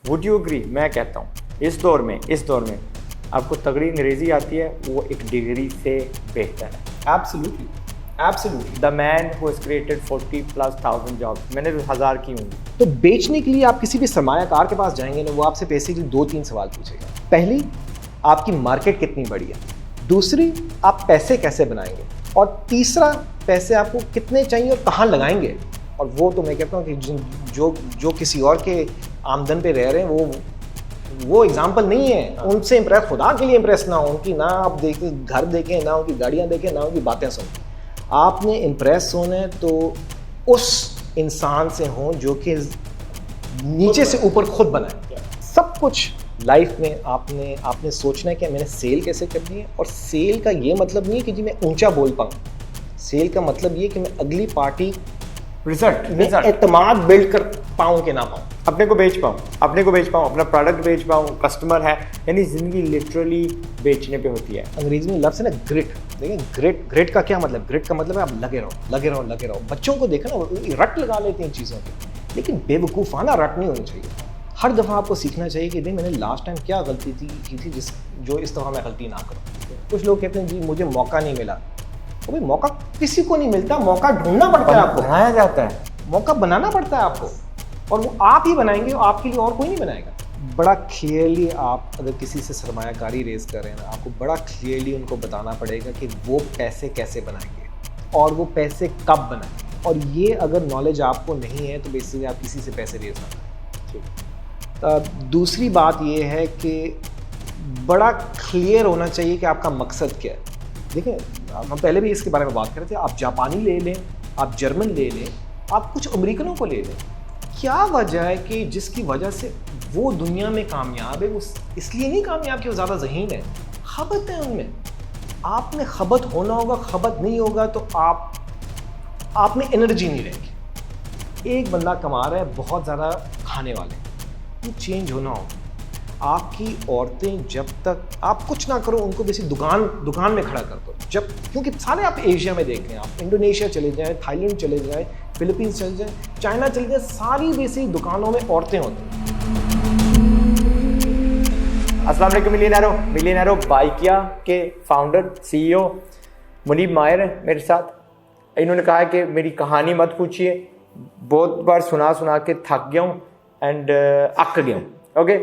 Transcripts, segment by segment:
Would you agree? मैं कहता हूँ इस दौर में आपको तगड़ी अंग्रेजी आती है, वो एक डिग्री से बेहतर है। Absolutely. The man who has created 40,000+ jobs, मैंने तो 1000 की होंगी। तो बेचने के लिए आप किसी भी सरमायाकार के पास जाएंगे ना, वो आपसे बेसिकली 2-3 सवाल पूछेगा। पहली, आपकी मार्केट कितनी बड़ी है। दूसरी, आप पैसे कैसे बनाएंगे। और तीसरा, पैसे आपको कितने चाहिए और कहाँ लगाएंगे। और वो तो मैं कहता हूँ कि जो किसी और के आमदन पे रह रहे हैं वो एग्जाम्पल नहीं है। उनसे इम्प्रेस, खुदा के लिए इम्प्रेस ना हो, उनकी ना आप देखें घर देखें, ना उनकी गाड़ियाँ देखें, ना उनकी बातें सुनें। आपने इम्प्रेस होना है तो उस इंसान से हो जो कि नीचे से ऊपर खुद बना है। सब कुछ लाइफ में आपने सोचना है कि मैंने सेल कैसे करनी है। और सेल का ये मतलब नहीं है कि जी मैं ऊंचा बोल पाऊँ। सेल का मतलब ये कि मैं अगली पार्टी रिजल्ट एतमाद बिल्ड कर पाऊँ कि ना पाऊँ, अपने को बेच पाऊँ, अपना प्रोडक्ट बेच पाऊँ, कस्टमर है, यानी जिंदगी लिटरली बेचने पे होती है। अंग्रेजी में लफ्ज़ है ना ग्रिट। देखिए ग्रिट का क्या मतलब? ग्रिट का मतलब है आप लगे रहो। बच्चों को देखा ना, रट लगा लेते हैं चीज़ों की, लेकिन बेवकूफ़ाना रट नहीं होनी चाहिए। हर दफ़ा आपको सीखना चाहिए कि नहीं, मैंने लास्ट टाइम क्या गलती की थी जो इस दफ़ा मैं गलती ना करूँ। कुछ लोग कहते हैं जी मुझे मौका नहीं मिला। तो भाई मौका किसी को नहीं मिलता, मौका ढूंढना पड़ता है आपको, बनाया जाता है, मौका बनाना पड़ता है आपको, और वो आप ही बनाएंगे, आपके लिए और कोई नहीं बनाएगा। बड़ा क्लियरली आप अगर किसी से सरमायाकारी रेज कर रहे हैं ना, आपको बड़ा क्लियरली उनको बताना पड़ेगा कि वो पैसे कैसे बनाएंगे और वो पैसे कब बनाएंगे। और ये अगर नॉलेज आपको नहीं है तो बेसिकली आप किसी से पैसे रेज ना करें। दूसरी बात ये है कि बड़ा क्लियर होना चाहिए कि आपका मकसद क्या है। देखिए हम पहले भी इसके बारे में बात कर रहे थे, आप जापानी ले लें, आप जर्मन ले लें, आप कुछ अमेरिकनों को ले लें, क्या वजह है कि जिसकी वजह से वो दुनिया में कामयाब है, वो इसलिए नहीं कामयाब कि वो ज़्यादा ज़हीन है, खबत है उनमें। आपने खबत होना होगा, खबत नहीं होगा तो आप में एनर्जी नहीं रहेगी। एक बंदा कमा रहा है बहुत ज़्यादा खाने वाले, ये चेंज होना होगा। आपकी औरतें जब तक आप कुछ ना करो उनको बेसिक दुकान में खड़ा कर दो, जब क्योंकि सारे आप एशिया में देख रहे हैं, आप इंडोनेशिया चले जाएं, थाईलैंड चले जाएं, फिलीपींस चले जाएं, चाइना चले जाएं, सारी बेसिक दुकानों में औरतें होती हैं। अस्सलाम वालेकुम मिलियनेरो बाइकिया के फाउंडर CEO मुनीब माहिर है मेरे साथ। इन्होंने कहा कि मेरी कहानी मत पूछिए, बहुत बार सुना के थक गया हूँ एंड अक गया हूँ। ओके,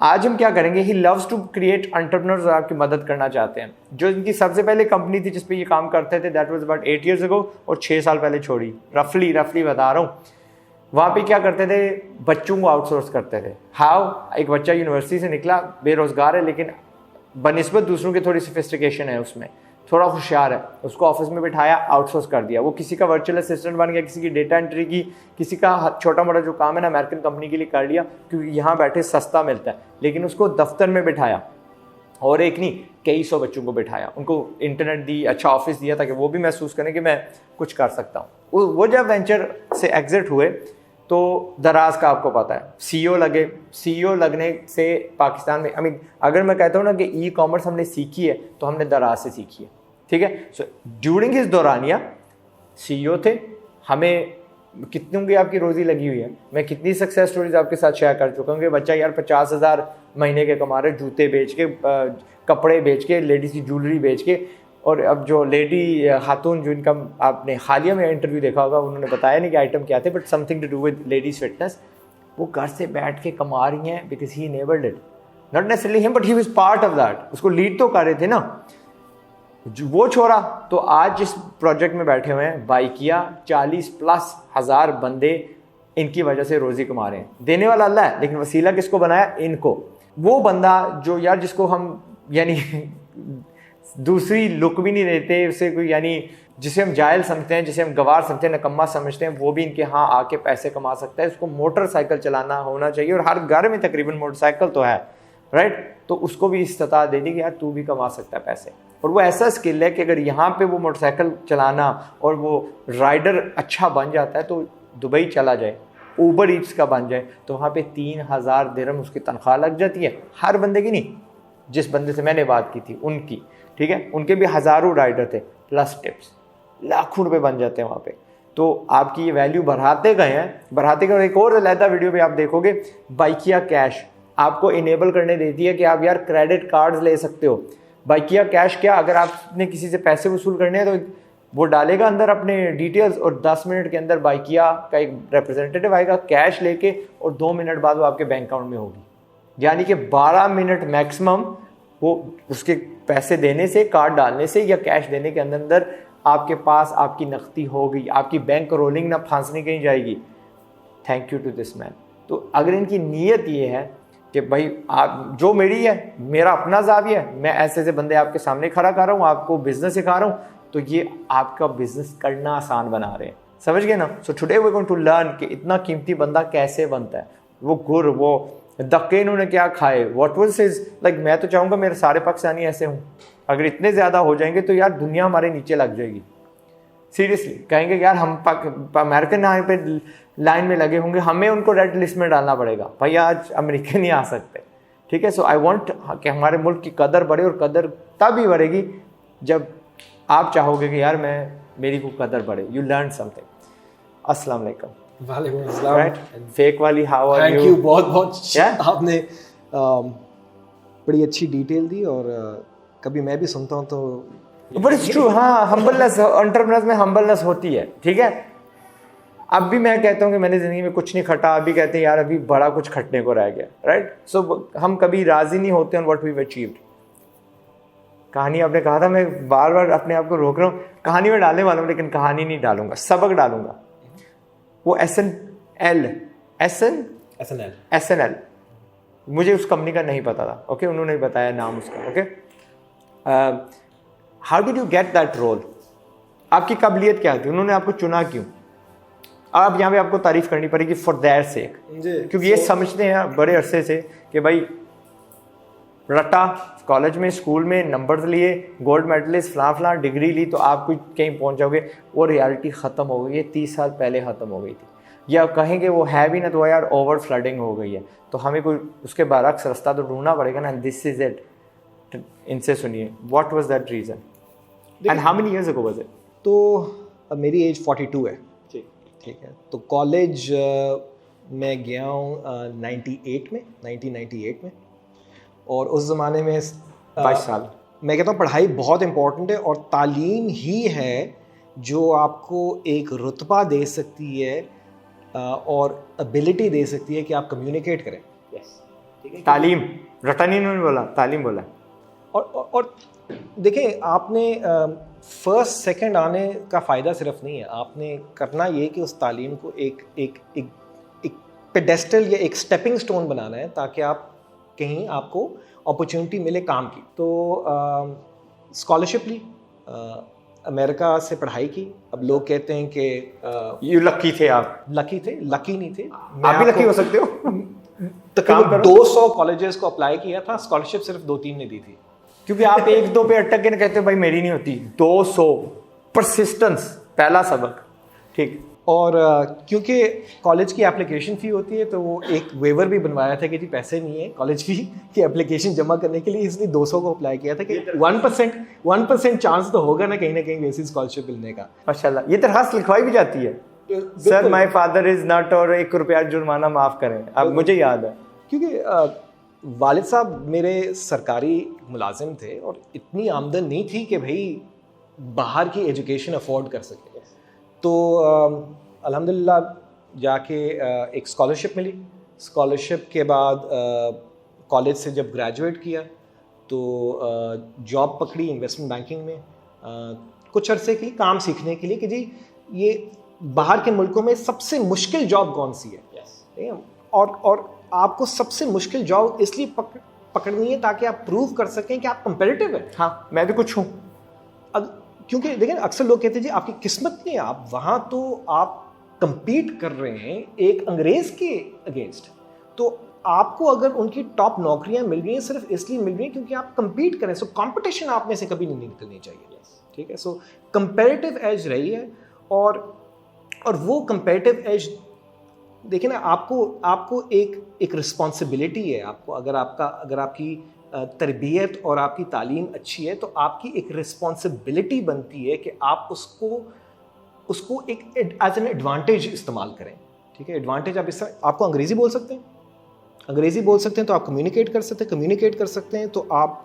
आज हम क्या करेंगे, he loves to create entrepreneurs, आपकी मदद करना चाहते हैं। जो इनकी सबसे पहले कंपनी थी जिस पे ये काम करते थे, that was about 8 years ago, और 6 साल पहले छोड़ी, रफली बता रहा हूँ। वहाँ पे क्या करते थे, बच्चों को आउटसोर्स करते थे। हाउ, एक बच्चा यूनिवर्सिटी से निकला, बेरोजगार है, लेकिन बनिस्बत दूसरों की थोड़ी सोफिस्टिकेशन है, उसमें थोड़ा होशियार है, उसको ऑफिस में बिठाया, आउटसोर्स कर दिया। वो किसी का वर्चुअल असिस्टेंट बन गया, किसी की डेटा एंट्री की, किसी का छोटा मोटा जो काम है ना अमेरिकन कंपनी के लिए कर लिया, क्योंकि यहाँ बैठे सस्ता मिलता है। लेकिन उसको दफ्तर में बिठाया, और एक नहीं कई 100 बच्चों को बिठाया, उनको इंटरनेट दी, अच्छा ऑफिस दिया, ताकि वो भी महसूस करें कि मैं कुछ कर सकता हूँ। वो जब वेंचर से एग्जिट हुए तो दराज का आपको पता है, CEO लगने से पाकिस्तान में, अगर मैं कहता हूँ ना कि ई-कॉमर्स हमने सीखी है तो हमने दराज से सीखी है, ठीक है। सो ड्यूरिंग हिज दौरानिया CEO थे, हमें कितनों की आपकी रोजी लगी हुई है। मैं कितनी सक्सेस स्टोरीज आपके साथ शेयर कर चुका हूँ कि बच्चा यार 50,000 महीने के कमा रहे, जूते बेच के, कपड़े बेच के, लेडीज की ज्वेलरी बेच के। और अब जो लेडी खातून जो इनका आपने हालिया में इंटरव्यू देखा होगा, उन्होंने बताया नहीं कि आइटम क्या थे, but something to do with ladies fitness. वो घर से बैठ के कमा रही हैं because he enabled it, not necessarily him but he was part of that. उसको लीड तो कर रहे थे ना वो छोरा। तो आज जिस प्रोजेक्ट में बैठे हुए हैं, बाइकिया, 40+ बंदे इनकी वजह से रोजी कमा रहे हैं। देने वाला अल्लाह है, लेकिन वसीला किसको बनाया? इनको। वो बंदा जो यार जिसको हम यानी दूसरी लुक भी नहीं देते उसे, कोई यानी जिसे हम जायल समझते हैं, जिसे हम गवार समझते हैं, नकम्मा समझते हैं, वो भी इनके यहाँ आके पैसे कमा सकता है। उसको मोटरसाइकिल चलाना होना चाहिए, और हर घर में तकरीबन मोटरसाइकिल तो है, राइट। तो उसको भी इस्तिताअत दे दी कि यार तू भी कमा सकता है पैसे। और वो ऐसा स्किल है कि अगर यहाँ पे वो मोटरसाइकिल चलाना और वो राइडर अच्छा बन जाता है तो दुबई चला जाए, ऊबर ईट्स का बन जाए, तो वहाँ पे 3000 दिरहम उसकी तनख्वाह लग जाती है। हर बंदे की नहीं, जिस बंदे से मैंने बात की थी उनकी, ठीक है। उनके भी हज़ारों राइडर थे, प्लस टिप्स, लाखों रुपए बन जाते हैं वहाँ पे। तो आपकी ये वैल्यू बढ़ाते गए हैं। एक और अलहदा वीडियो पे आप देखोगे, बाइकिया कैश, आपको इनेबल करने देती है कि आप यार क्रेडिट कार्ड्स ले सकते हो। बाइकिया कैश क्या, अगर आपने किसी से पैसे वसूल करने हैं तो वो डालेगा अंदर अपने डिटेल्स और 10 मिनट के अंदर बाइकिया का एक रिप्रेजेंटेटिव आएगा कैश लेके और 2 मिनट बाद वो आपके बैंक अकाउंट में होगी। यानी कि 12 मिनट मैक्सिमम वो उसके पैसे देने से, कार्ड डालने से या कैश देने के अंदर अंदर आपके पास आपकी नकदी होगी, आपकी बैंक रोलिंग ना फांसने कहीं जाएगी। Thank you to this man. तो अगर इनकी नीयत ये है कि भाई आप जो मेरी है, मेरा अपना जाविया है, मैं ऐसे ऐसे बंदे आपके सामने खड़ा कर रहा हूँ, आपको बिजनेस सिखा रहा हूँ, तो ये आपका बिजनेस करना आसान बना रहे हैं। समझ गए ना? So today we are going to learn कि इतना कीमती बंदा कैसे बनता है। वो गुर, वो धक्के इन्होंने क्या खाए, व्हाट वाज हिज लाइक। मैं तो चाहूँगा मेरे सारे पाकिस्तानी ऐसे हों। अगर इतने ज़्यादा हो जाएंगे तो यार दुनिया हमारे नीचे लग जाएगी। सीरियसली कहेंगे यार हम अमेरिकन यहाँ पे लाइन में लगे होंगे, हमें उनको रेड लिस्ट में डालना पड़ेगा। भाई आज अमेरिकन नहीं आ सकते, ठीक है। सो आई वांट कि हमारे मुल्क की कदर बढ़े, और कदर तभी बढ़ेगी जब आप चाहोगे कि यार मेरी को कदर बढ़े। You learn something. अस्सलाम वालेकुम। वालेकुम अस्सलाम। राइट, फेक वाली how are thank you? You, बहुत बहुत आपने बड़ी अच्छी डिटेल दी, और कभी मैं भी सुनता हूँ तो बट इट्स ट्रू। हाँ, हम्बलनेस, एंटरप्रेन्योर्स में हम्बलनेस होती है, ठीक है। अब भी मैं कहता हूँ कि मैंने ज़िंदगी में कुछ नहीं खटा, अभी कहते हैं यार अभी बड़ा कुछ खटने को रह गया, राइट। सो हम कभी राज़ी नहीं होते on what we have achieved. कहानी आपने कहा था, मैं बार बार अपने आप को रोक रहा हूँ, कहानी में डालने वाला हूँ लेकिन कहानी नहीं डालूंगा, सबक डालूंगा। वो SNL मुझे उस कंपनी का नहीं पता था, ओके, उन्होंने बताया नाम उसका, okay. How did you get that role? आपकी काबिलियत क्या थी? उन्होंने आपको चुना क्यों? अब यहाँ पे आपको तारीफ करनी पड़ेगी फॉर देयर सेक, क्योंकि ये समझते हैं बड़े अरसे से कि भाई रटा, कॉलेज में, स्कूल में नंबर्स लिए, गोल्ड मेडलिस्ट, फलां डिग्री ली तो आप कुछ कहीं पहुँच जाओगे। वो रियलिटी ख़त्म हो गई है, 30 साल पहले ख़त्म हो गई थी। या कहेंगे वो है भी ना तो यार ओवर फ्लडिंग हो गई है, तो हमें कोई उसके बरक्स रास्ता तो ढूंढना पड़ेगा ना। This is it. इनसे सुनिए, what was that reason and how many years ago was it? तो मेरी एज 42 है, ठीक है। तो कॉलेज मैं गया हूँ 1998 में, और उस ज़माने में 22 साल। मैं कहता हूँ पढ़ाई बहुत इम्पोर्टेंट है, और तालीम ही है जो आपको एक रुतबा दे सकती है और एबिलिटी दे सकती है कि आप कम्युनिकेट करें। ठीक है, तालीम, रटनी ने बोला, तालीम बोला। और देखें, आपने फर्स्ट सेकंड आने का फ़ायदा सिर्फ नहीं है, आपने करना ये कि उस तालीम को एक पेडेस्टल या एक स्टेपिंग स्टोन बनाना है, ताकि आप कहीं आपको अपॉर्चुनिटी मिले काम की। तो स्कॉलरशिप ली, अमेरिका से पढ़ाई की। अब लोग कहते हैं कि यू लकी थे आप। लकी नहीं थे, आप भी लकी हो सकते हो। तकरीबन 200 कॉलेजेस को अप्लाई किया था, स्कॉलरशिप सिर्फ 2-3 ने दी थी। क्योंकि आप 1-2 पे अटक के ना कहते हो भाई मेरी नहीं होती। 200 परसिस्टेंस, पहला सबक, ठीक। और क्योंकि कॉलेज की एप्लीकेशन फ़ी होती है, तो वो एक वेवर भी बनवाया था कि जी पैसे नहीं है कॉलेज फ़ी की एप्लीकेशन जमा करने के लिए, इसलिए 200 को अप्लाई किया था कि 1% चांस तो होगा ना कहीं वैसी स्कॉलरशिप मिलने का। माशाल्लाह, ये दरखास्त लिखवाई भी जाती है, sir my father is not, और 1 रुपया जुर्माना माफ़ करें। अब मुझे याद है क्योंकि वालिद साहब मेरे सरकारी मुलाजिम थे, और इतनी आमदन नहीं थी कि भाई बाहर की एजुकेशन अफोर्ड कर सके। तो अल्हम्दुलिल्लाह जाके एक स्कॉलरशिप मिली। स्कॉलरशिप के बाद कॉलेज से जब ग्रेजुएट किया तो जॉब पकड़ी इन्वेस्टमेंट बैंकिंग में, कुछ अरसे की काम सीखने के लिए कि जी ये बाहर के मुल्कों में सबसे मुश्किल जॉब कौन सी है। और आपको सबसे मुश्किल जॉब इसलिए पकड़नी है ताकि आप प्रूव कर सकें कि आप कंपेरेटिव हैं। हाँ, मैं भी कुछ हूँ। क्योंकि देखिए अक्सर लोग कहते हैं जी आपकी किस्मत नहीं है, आप वहाँ तो आप compete कर रहे हैं एक अंग्रेज के अगेंस्ट। तो आपको अगर उनकी टॉप नौकरियां मिल रही हैं सिर्फ इसलिए मिल रही हैं क्योंकि आप compete करें। सो कंपटीशन आप में से कभी नहीं निकलनी चाहिए, ठीक है। सो कंपेरेटिव एज रही है, और वो कंपेरेटिव एज देखिए ना, आपको एक रिस्पॉन्सिबिलिटी है। आपको अगर आपकी तरबियत और आपकी तालीम अच्छी है तो आपकी एक रिस्पॉन्सिबिलिटी बनती है कि आप उसको एक एज एन एडवांटेज इस्तेमाल करें, ठीक है। एडवांटेज आप आपको अंग्रेज़ी बोल सकते हैं, अंग्रेज़ी बोल सकते हैं तो आप कम्युनिकेट कर सकते हैं तो आप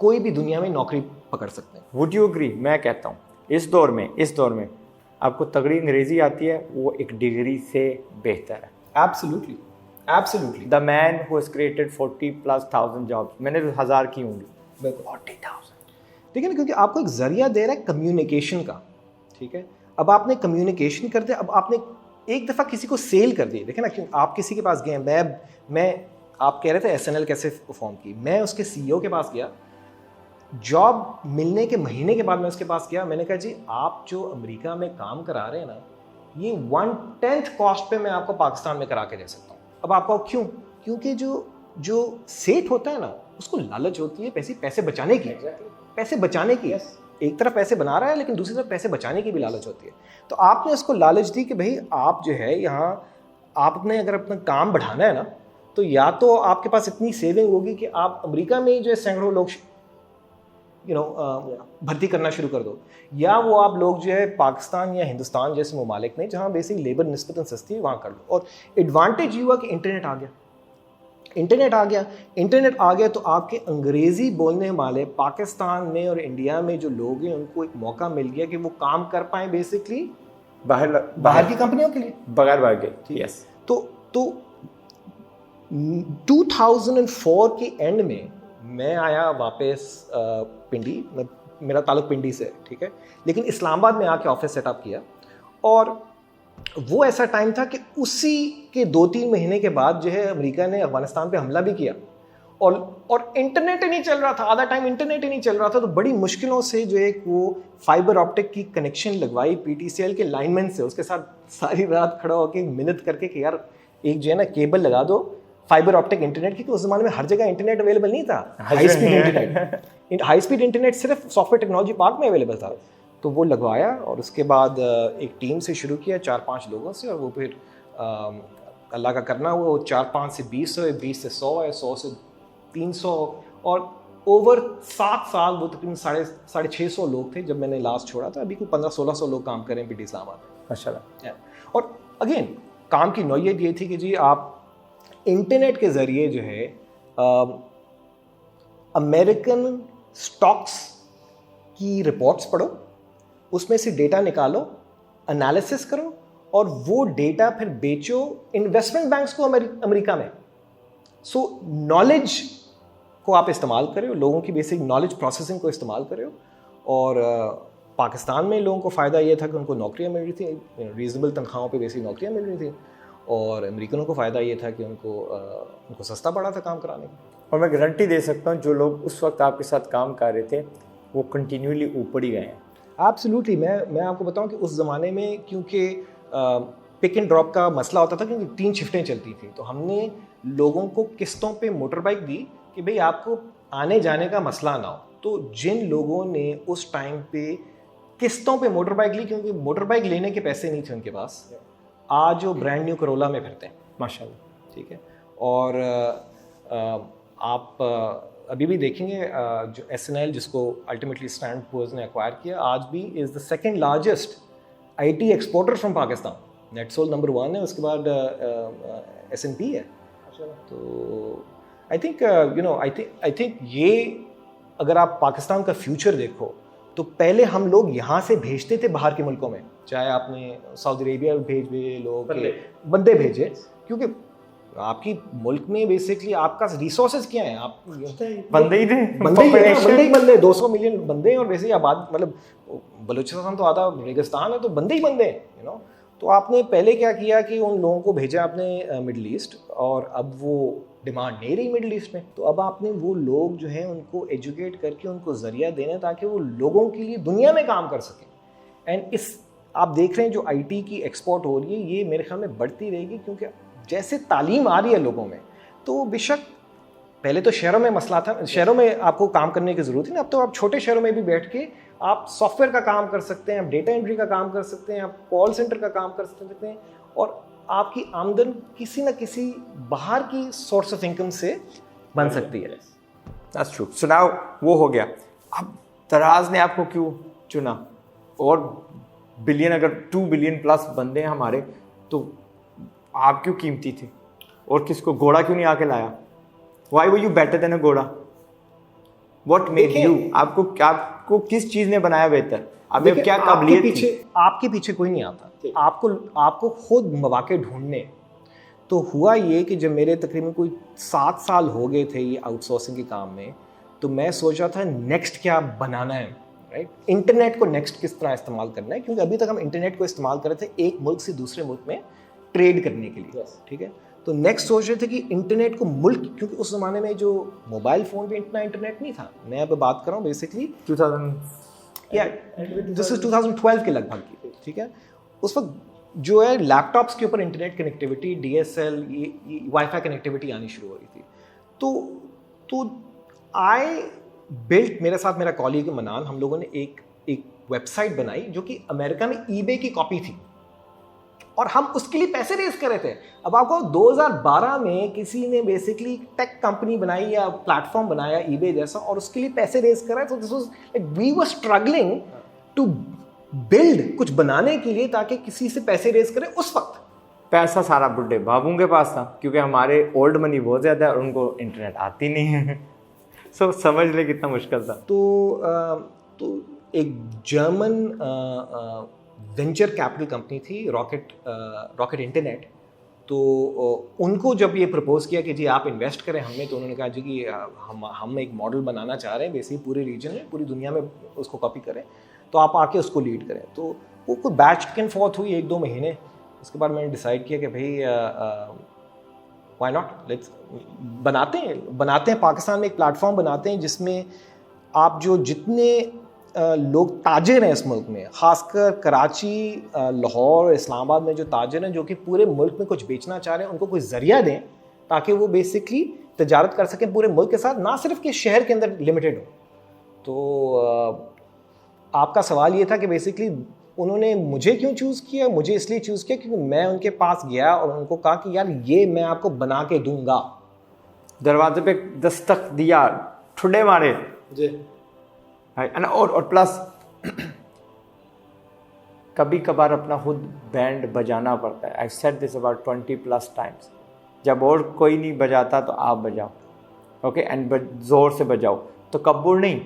कोई भी दुनिया में नौकरी पकड़ सकते हैं। Would you agree? मैं कहता हूँ इस दौर में आपको तगड़ी अंग्रेज़ी आती है, वो एक डिग्री से बेहतर है। Absolutely. The man who has created 40,000+ jobs, मैंने तो 1000 की होंगी। 40,000, ठीक है ना, क्योंकि आपको एक जरिया दे रहा है कम्युनिकेशन का, ठीक है। अब आपने कम्युनिकेशन कर दिया, अब आपने एक दफ़ा किसी को सेल कर दी, देखे ना, क्यों आप किसी के पास गए, मैं आप कह रहे थे SNL कैसे फॉर्म की, मैं उसके CEO के पास गया, जॉब मिलने के महीने के बाद मैं उसके पास गया, मैंने कहा जी आप जो अमेरिका में काम करा रहे हैं ना, ये 1/10 कॉस्ट पे मैं आपको पाकिस्तान में करा के दे सकता हूँ। अब आपको क्यों? क्योंकि जो सेठ होता है ना, उसको लालच होती है पैसे बचाने की, पैसे बचाने की। एक तरफ पैसे बना रहा है लेकिन दूसरी तरफ पैसे बचाने की भी लालच होती है। तो आपने उसको लालच दी कि भाई आप जो है यहाँ, आपने अगर अपना काम बढ़ाना है ना, तो या तो आपके पास इतनी सेविंग होगी कि आप अमेरिका में ही जो है सैकड़ों लोग भर्ती करना शुरू कर दो, या वो आप लोग जो है पाकिस्तान या हिंदुस्तान जैसे ममालिक में जहाँ बेसिक लेबर निस्बतन सस्ती है वहाँ कर लो। और एडवांटेज ये हुआ कि इंटरनेट आ गया तो आपके अंग्रेज़ी बोलने वाले पाकिस्तान में और इंडिया में जो लोग हैं उनको एक मौका मिल गया कि वो काम कर पाएँ बेसिकली बाहर की कंपनियों के लिए, बगैर बाहर के। यस। तो 2004 के एंड में मैं आया वापस पिंडी, मेरा ताल्लुक पिंडी से है, ठीक है, लेकिन इस्लामाबाद में आके ऑफिस सेटअप किया। और वो ऐसा टाइम था कि उसी के 2-3 महीने के बाद जो है अमेरिका ने अफगानिस्तान पे हमला भी किया, और इंटरनेट ही नहीं चल रहा था, आधा टाइम इंटरनेट ही नहीं चल रहा था। तो बड़ी मुश्किलों से जो एक वो फाइबर ऑप्टिक की कनेक्शन लगवाई PTCL के लाइनमैन से, उसके साथ सारी रात खड़ा होकर मिन्नत करके कि यार एक जो है ना केबल लगा दो फाइबर ऑप्टिक इंटरनेट की। उस जमाने में हर जगह इंटरनेट अवेलेबल नहीं था, हाई स्पीड इंटरनेट सिर्फ सॉफ्टवेयर टेक्नोलॉजी पार्क में अवेलेबल था। तो वो लगवाया और उसके बाद एक टीम से शुरू किया 4-5 लोगों से, और वो फिर अल्लाह का करना हुआ, वो 4-5 से 20 हुए, 20 से 100 है, 100 से 300, और ओवर 7 साल वो तकरीबन 650 लोग थे जब मैंने लास्ट छोड़ा था। अभी कोई 1500-1600 लोग काम कर रहे हैं PT इस्लामाबाद में, माशाल्लाह। और अगेन काम की नौयत ये थी कि जी आप इंटरनेट के ज़रिए जो है अमेरिकन स्टॉक्स की रिपोर्ट्स पढ़ो, उसमें से डेटा निकालो, एनालिसिस करो, और वो डेटा फिर बेचो इन्वेस्टमेंट बैंक्स को अमेरिका में। सो नॉलेज को आप इस्तेमाल करो, लोगों की बेसिक नॉलेज प्रोसेसिंग को इस्तेमाल करो। और पाकिस्तान में लोगों को फ़ायदा ये था कि उनको नौकरियां मिल रही थी, रीजनेबल तनख्वाहों पे बेसिक नौकरियां मिल रही थी, और अमेरिकनों को फ़ायदा ये था कि उनको सस्ता पड़ा था काम कराने का। और मैं गारंटी दे सकता हूँ जो लोग उस वक्त आपके साथ काम कर रहे थे वो कंटिन्यूली ऊपर ही गए हैं। एब्सोल्युटली। मैं आपको बताऊं कि उस ज़माने में क्योंकि पिक एंड ड्रॉप का मसला होता था, क्योंकि 3 शिफ्टें चलती थी, तो हमने लोगों को किस्तों पे मोटर बाइक दी कि भाई आपको आने जाने का मसला ना हो। तो जिन लोगों ने उस टाइम पे किस्तों पे मोटर बाइक ली, क्योंकि मोटर बाइक लेने के पैसे नहीं थे उनके पास, आज वो ब्रांड न्यू करोला में फिरते हैं माशाल्लाह, ठीक है। और आप अभी भी देखेंगे जो SNL जिसको अल्टीमेटली स्टैंडर्ड पुअर्स ने एक्वायर किया, आज भी is the second largest IT exporter from Pakistan. NetSol number 1 है, उसके बाद S&P है। तो आई थिंक ये अगर आप पाकिस्तान का फ्यूचर देखो तो पहले हम लोग यहाँ से भेजते थे बाहर के मुल्कों में, चाहे आपने सऊदी अरेबिया भेजे लोग बंदे भेजे, क्योंकि आपकी मुल्क में बेसिकली आपका रिसोर्सेज क्या है, आप बंदे ही थे, बंदे 200 मिलियन बंदे हैं, और वैसे ही आबाद मतलब बलूचिस्तान तो आधा रेगिस्तान है, तो बंदे ही बंदे हैं, तो आपने पहले क्या किया कि उन लोगों को भेजा आपने मिडल ईस्ट, और अब वो डिमांड नहीं रही मिडल ईस्ट में, तो अब आपने वो लोग जो हैं उनको एजुकेट करके उनको ज़रिया देना ताकि वो लोगों के लिए दुनिया में काम कर सकें। एंड इस आप देख रहे हैं जो IT की एक्सपोर्ट हो रही है, ये मेरे ख्याल में बढ़ती रहेगी, क्योंकि जैसे तालीम आ रही है लोगों में, तो बेशक पहले तो शहरों में मसला था, शहरों में आपको काम करने की ज़रूरत है ना, अब तो आप छोटे शहरों में भी बैठ के आप सॉफ्टवेयर का काम कर सकते हैं, आप डेटा एंट्री का काम कर सकते हैं, आप कॉल सेंटर का काम कर सकते हैं, और आपकी आमदन किसी न किसी बाहर की सोर्स ऑफ इनकम से बन सकती है। That's true. सो नाउ वो हो गया। अब तराज ने आपको क्यों चुना? और बिलियन, अगर 2 बिलियन प्लस बंदे हैं हमारे, तो आप क्यों कीमती थे? और किसको घोड़ा क्यों नहीं आके लाया? Why were you better than a घोड़ा? What made you? आपको किस चीज ने बनाया बेहतर? अब क्या काबिलियत थी? आपके पीछे कोई नहीं आता, आपको खुद मौके ढूंढने। तो हुआ ये कि जब मेरे तकरीबन कोई 7 साल हो गए थे ये आउटसोर्सिंग के काम में, तो मैं सोच रहा था नेक्स्ट क्या बनाना है, राइट? इंटरनेट को नेक्स्ट किस तरह इस्तेमाल करना है, क्योंकि अभी तक हम इंटरनेट को इस्तेमाल कर रहे थे एक मुल्क से दूसरे मुल्क में ट्रेड करने के लिए, ठीक है? तो नेक्स्ट सोच रहे थे कि इंटरनेट को मुल्क, क्योंकि उस ज़माने में जो मोबाइल फ़ोन पे इतना इंटरनेट नहीं था। मैं अब बात कर रहा हूँ बेसिकली 2012 के लगभग की, ठीक है? उस वक्त जो है लैपटॉप्स के ऊपर internet connectivity, DSL, wifi connectivity आनी शुरू हो रही थी। तो आई बिल्ट, मेरे साथ मेरा कॉलीग मनान, हम लोगों ने एक वेबसाइट बनाई जो कि अमेरिका में eBay की कॉपी थी, और हम उसके लिए पैसे रेज कर रहे थे। अब आपको 2012 में किसी ने बेसिकली टेक कंपनी बनाई या प्लेटफॉर्म बनाया eBay जैसा, और उसके लिए पैसे रेज कर रहे थे। तो this was like we were struggling to build कुछ बनाने के लिए ताकि किसी से पैसे रेज करें। उस वक्त पैसा सारा बुढ़े बाबू के पास था, क्योंकि हमारे ओल्ड मनी बहुत ज़्यादा है और उनको इंटरनेट आती नहीं है। सो समझ ले कितना मुश्किल था। तो एक जर्मन वेंचर कैपिटल कंपनी थी, रॉकेट इंटरनेट। तो उनको जब ये प्रपोज किया कि जी आप इन्वेस्ट करें हमने, तो उन्होंने कहा जी कि हम एक मॉडल बनाना चाह रहे हैं बेसिकली पूरे रीजन में, पूरी दुनिया में उसको कॉपी करें, तो आप आके उसको लीड करें। तो वो कोई बैच एंड फॉर्थ हुई 1-2 महीने। उसके बाद मैंने डिसाइड किया कि भाई व्हाई नॉट, लेट्स बनाते हैं पाकिस्तान में एक प्लेटफॉर्म बनाते हैं जिसमें आप जो जितने लोग ताजिर हैं इस मुल्क में, ख़ासकर कराची, लाहौर, इस्लामाबाद में जो ताजिर हैं जो कि पूरे मुल्क में कुछ बेचना चाह रहे हैं, उनको कोई ज़रिया दें ताकि वो बेसिकली तजारत कर सकें पूरे मुल्क के साथ, ना सिर्फ कि शहर के अंदर लिमिटेड हो। तो आपका सवाल ये था कि बेसिकली उन्होंने मुझे क्यों चूज़ किया? मुझे इसलिए चूज़ किया क्योंकि मैं उनके पास गया और उनको कहा कि यार ये मैं आपको बना के दूंगा। दरवाजे पे दस्तक दिया, ठुड्डे मारे जी। और प्लस कभी कभार अपना खुद बैंड बजाना पड़ता है। I said this about 20+ times. जब और कोई नहीं बजाता तो आप बजाओ, ओके? एंड ज़ोर से बजाओ। तो कब्बुर नहीं,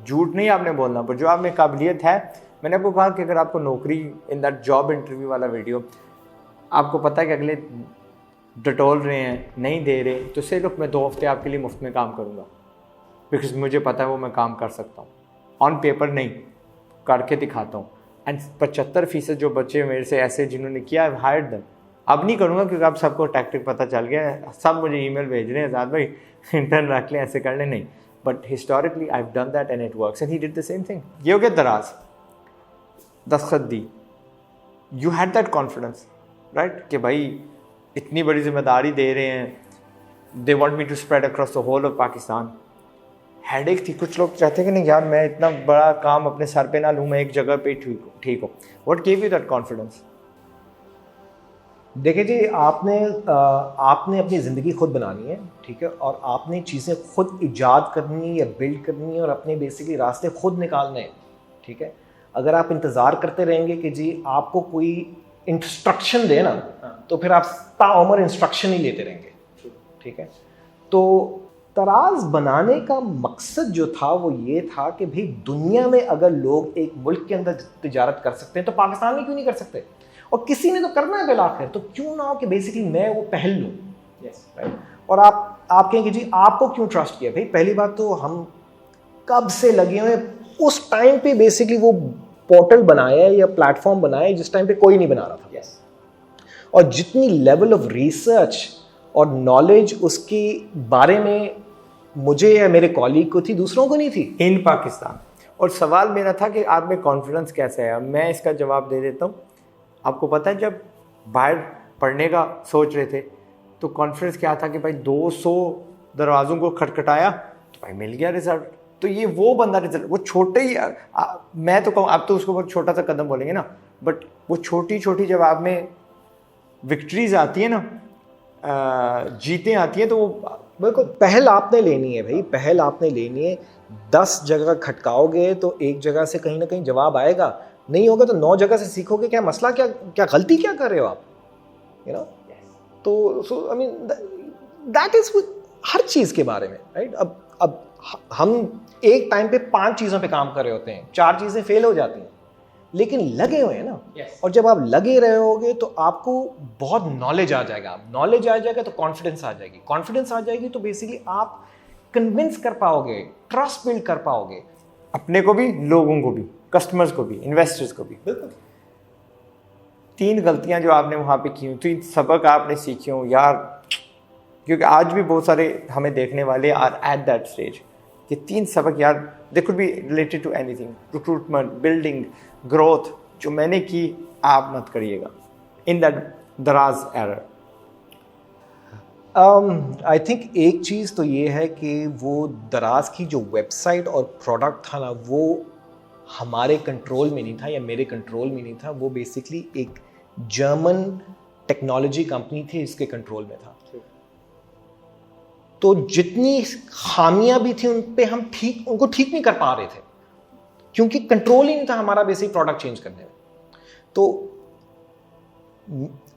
झूठ नहीं आपने बोलना, पर जो आप में काबिलियत है। मैंने आपको कहा कि अगर आपको नौकरी इन दैट जॉब इंटरव्यू वाला वीडियो आपको पता है कि अगले डटोल रहे हैं, नहीं दे रहे, तो से लोग मैं 2 हफ्ते आपके लिए मुफ्त में काम करूँगा, बिकॉज मुझे पता है वो मैं काम कर सकता हूँ। ऑन पेपर नहीं, करके दिखाता हूँ। एंड 75% जो बच्चे मेरे से ऐसे जिन्होंने किया, आई हायर्ड देम। अब नहीं करूँगा क्योंकि अब सबको टैक्टिक पता चल गया है, सब मुझे ईमेल भेज रहे हैं, आज़ाद भाई इंटर्न रख लें, ऐसे कर लें। नहीं, but historically I have done that and it works, and he did the same thing. ये हो गया दराज, दस्तखत दी, you had that confidence, right? कि भाई इतनी बड़ी जिम्मेदारी दे रहे हैं, they want me to spread across the whole of Pakistan. Headache थी। कुछ लोग चाहते हैं कि नहीं यार मैं इतना बड़ा काम अपने सर पे ना लूँ, मैं एक जगह पे ठीक हूँ। What give you that confidence? देखिए जी, आपने अपनी ज़िंदगी खुद बनानी है, ठीक है? और आपने चीज़ें खुद इजाद करनी या बिल्ड करनी है और अपने बेसिकली रास्ते खुद निकालने हैं, ठीक है? अगर आप इंतज़ार करते रहेंगे कि जी आपको कोई इंस्ट्रक्शन दे ना, तो फिर आप ताउम्र इंस्ट्रक्शन ही लेते रहेंगे, ठीक है? तो तराज बनाने का मकसद जो था वो ये था कि भाई दुनिया में अगर लोग एक मुल्क के अंदर तिजारत कर सकते हैं तो पाकिस्तान में क्यों नहीं कर सकते? और किसी ने तो करना है बिलाखिर, तो क्यों ना हो कि बेसिकली मैं वो पहल लूँ, राइट? और आप कहेंगे जी आपको क्यों ट्रस्ट किया? भाई पहली बात तो हम कब से लगे हुए, उस टाइम पे बेसिकली वो पोर्टल बनाया या प्लेटफॉर्म बनाया जिस टाइम पे कोई नहीं बना रहा था, और जितनी लेवल ऑफ रिसर्च और नॉलेज उसके बारे में मुझे या मेरे कॉलीग को थी, दूसरों को नहीं थी इन पाकिस्तान। और सवाल मेरा था कि आप में कॉन्फिडेंस कैसे है? मैं इसका जवाब दे देता हूँ। आपको पता है जब बाहर पढ़ने का सोच रहे थे तो कॉन्फिडेंस क्या था कि भाई 200 दरवाज़ों को खटखटाया तो भाई मिल गया रिजल्ट। तो ये वो बंदा रिजल्ट, वो छोटे ही मैं तो कहूँ, आप तो उसको बहुत छोटा सा कदम बोलेंगे ना, बट वो छोटी छोटी जब आप में विक्ट्रीज आती है ना, जीतें आती हैं, तो वो बिल्कुल पहल आपने लेनी है भाई, पहल आपने लेनी है। 10 जगह खटकाओगे तो एक जगह से कहीं ना कहीं जवाब आएगा, नहीं होगा तो 9 जगह से सीखोगे क्या मसला, क्या गलती क्या कर रहे हो आप, यू नो? तो सो आई मीन दैट इज हर चीज के बारे में, राइट? अब हम एक टाइम पे 5 चीजों पे काम कर रहे होते हैं, 4 चीजें फेल हो जाती हैं, लेकिन लगे हुए हैं ना। और जब आप लगे रहे होगे तो आपको बहुत नॉलेज आ जाएगा, नॉलेज आ जाएगा तो कॉन्फिडेंस आ जाएगी, कॉन्फिडेंस आ जाएगी तो बेसिकली आप कन्विंस कर पाओगे, ट्रस्ट बिल्ड कर पाओगे, अपने को भी, लोगों को भी, कस्टमर्स को भी, इन्वेस्टर्स को भी। बिल्कुल। 3 गलतियां जो आपने वहाँ पे की, 3 सबक आपने सीखे हो यार, क्योंकि आज भी बहुत सारे हमें देखने वाले आर एट दैट स्टेज। ये 3 सबक यार, they could be related to anything, recruitment, building, growth, जो मैंने की आप मत करिएगा इन दैट दराज एरर। आई थिंक एक चीज़ तो ये है कि वो दराज की जो वेबसाइट और प्रोडक्ट था ना, वो हमारे कंट्रोल में नहीं था या मेरे कंट्रोल में नहीं था, वो बेसिकली एक जर्मन टेक्नोलॉजी कंपनी थी इसके कंट्रोल में था। तो जितनी खामियां भी थी उन पे हम उनको ठीक नहीं कर पा रहे थे, क्योंकि कंट्रोल ही नहीं था हमारा बेसिक प्रोडक्ट चेंज करने में। तो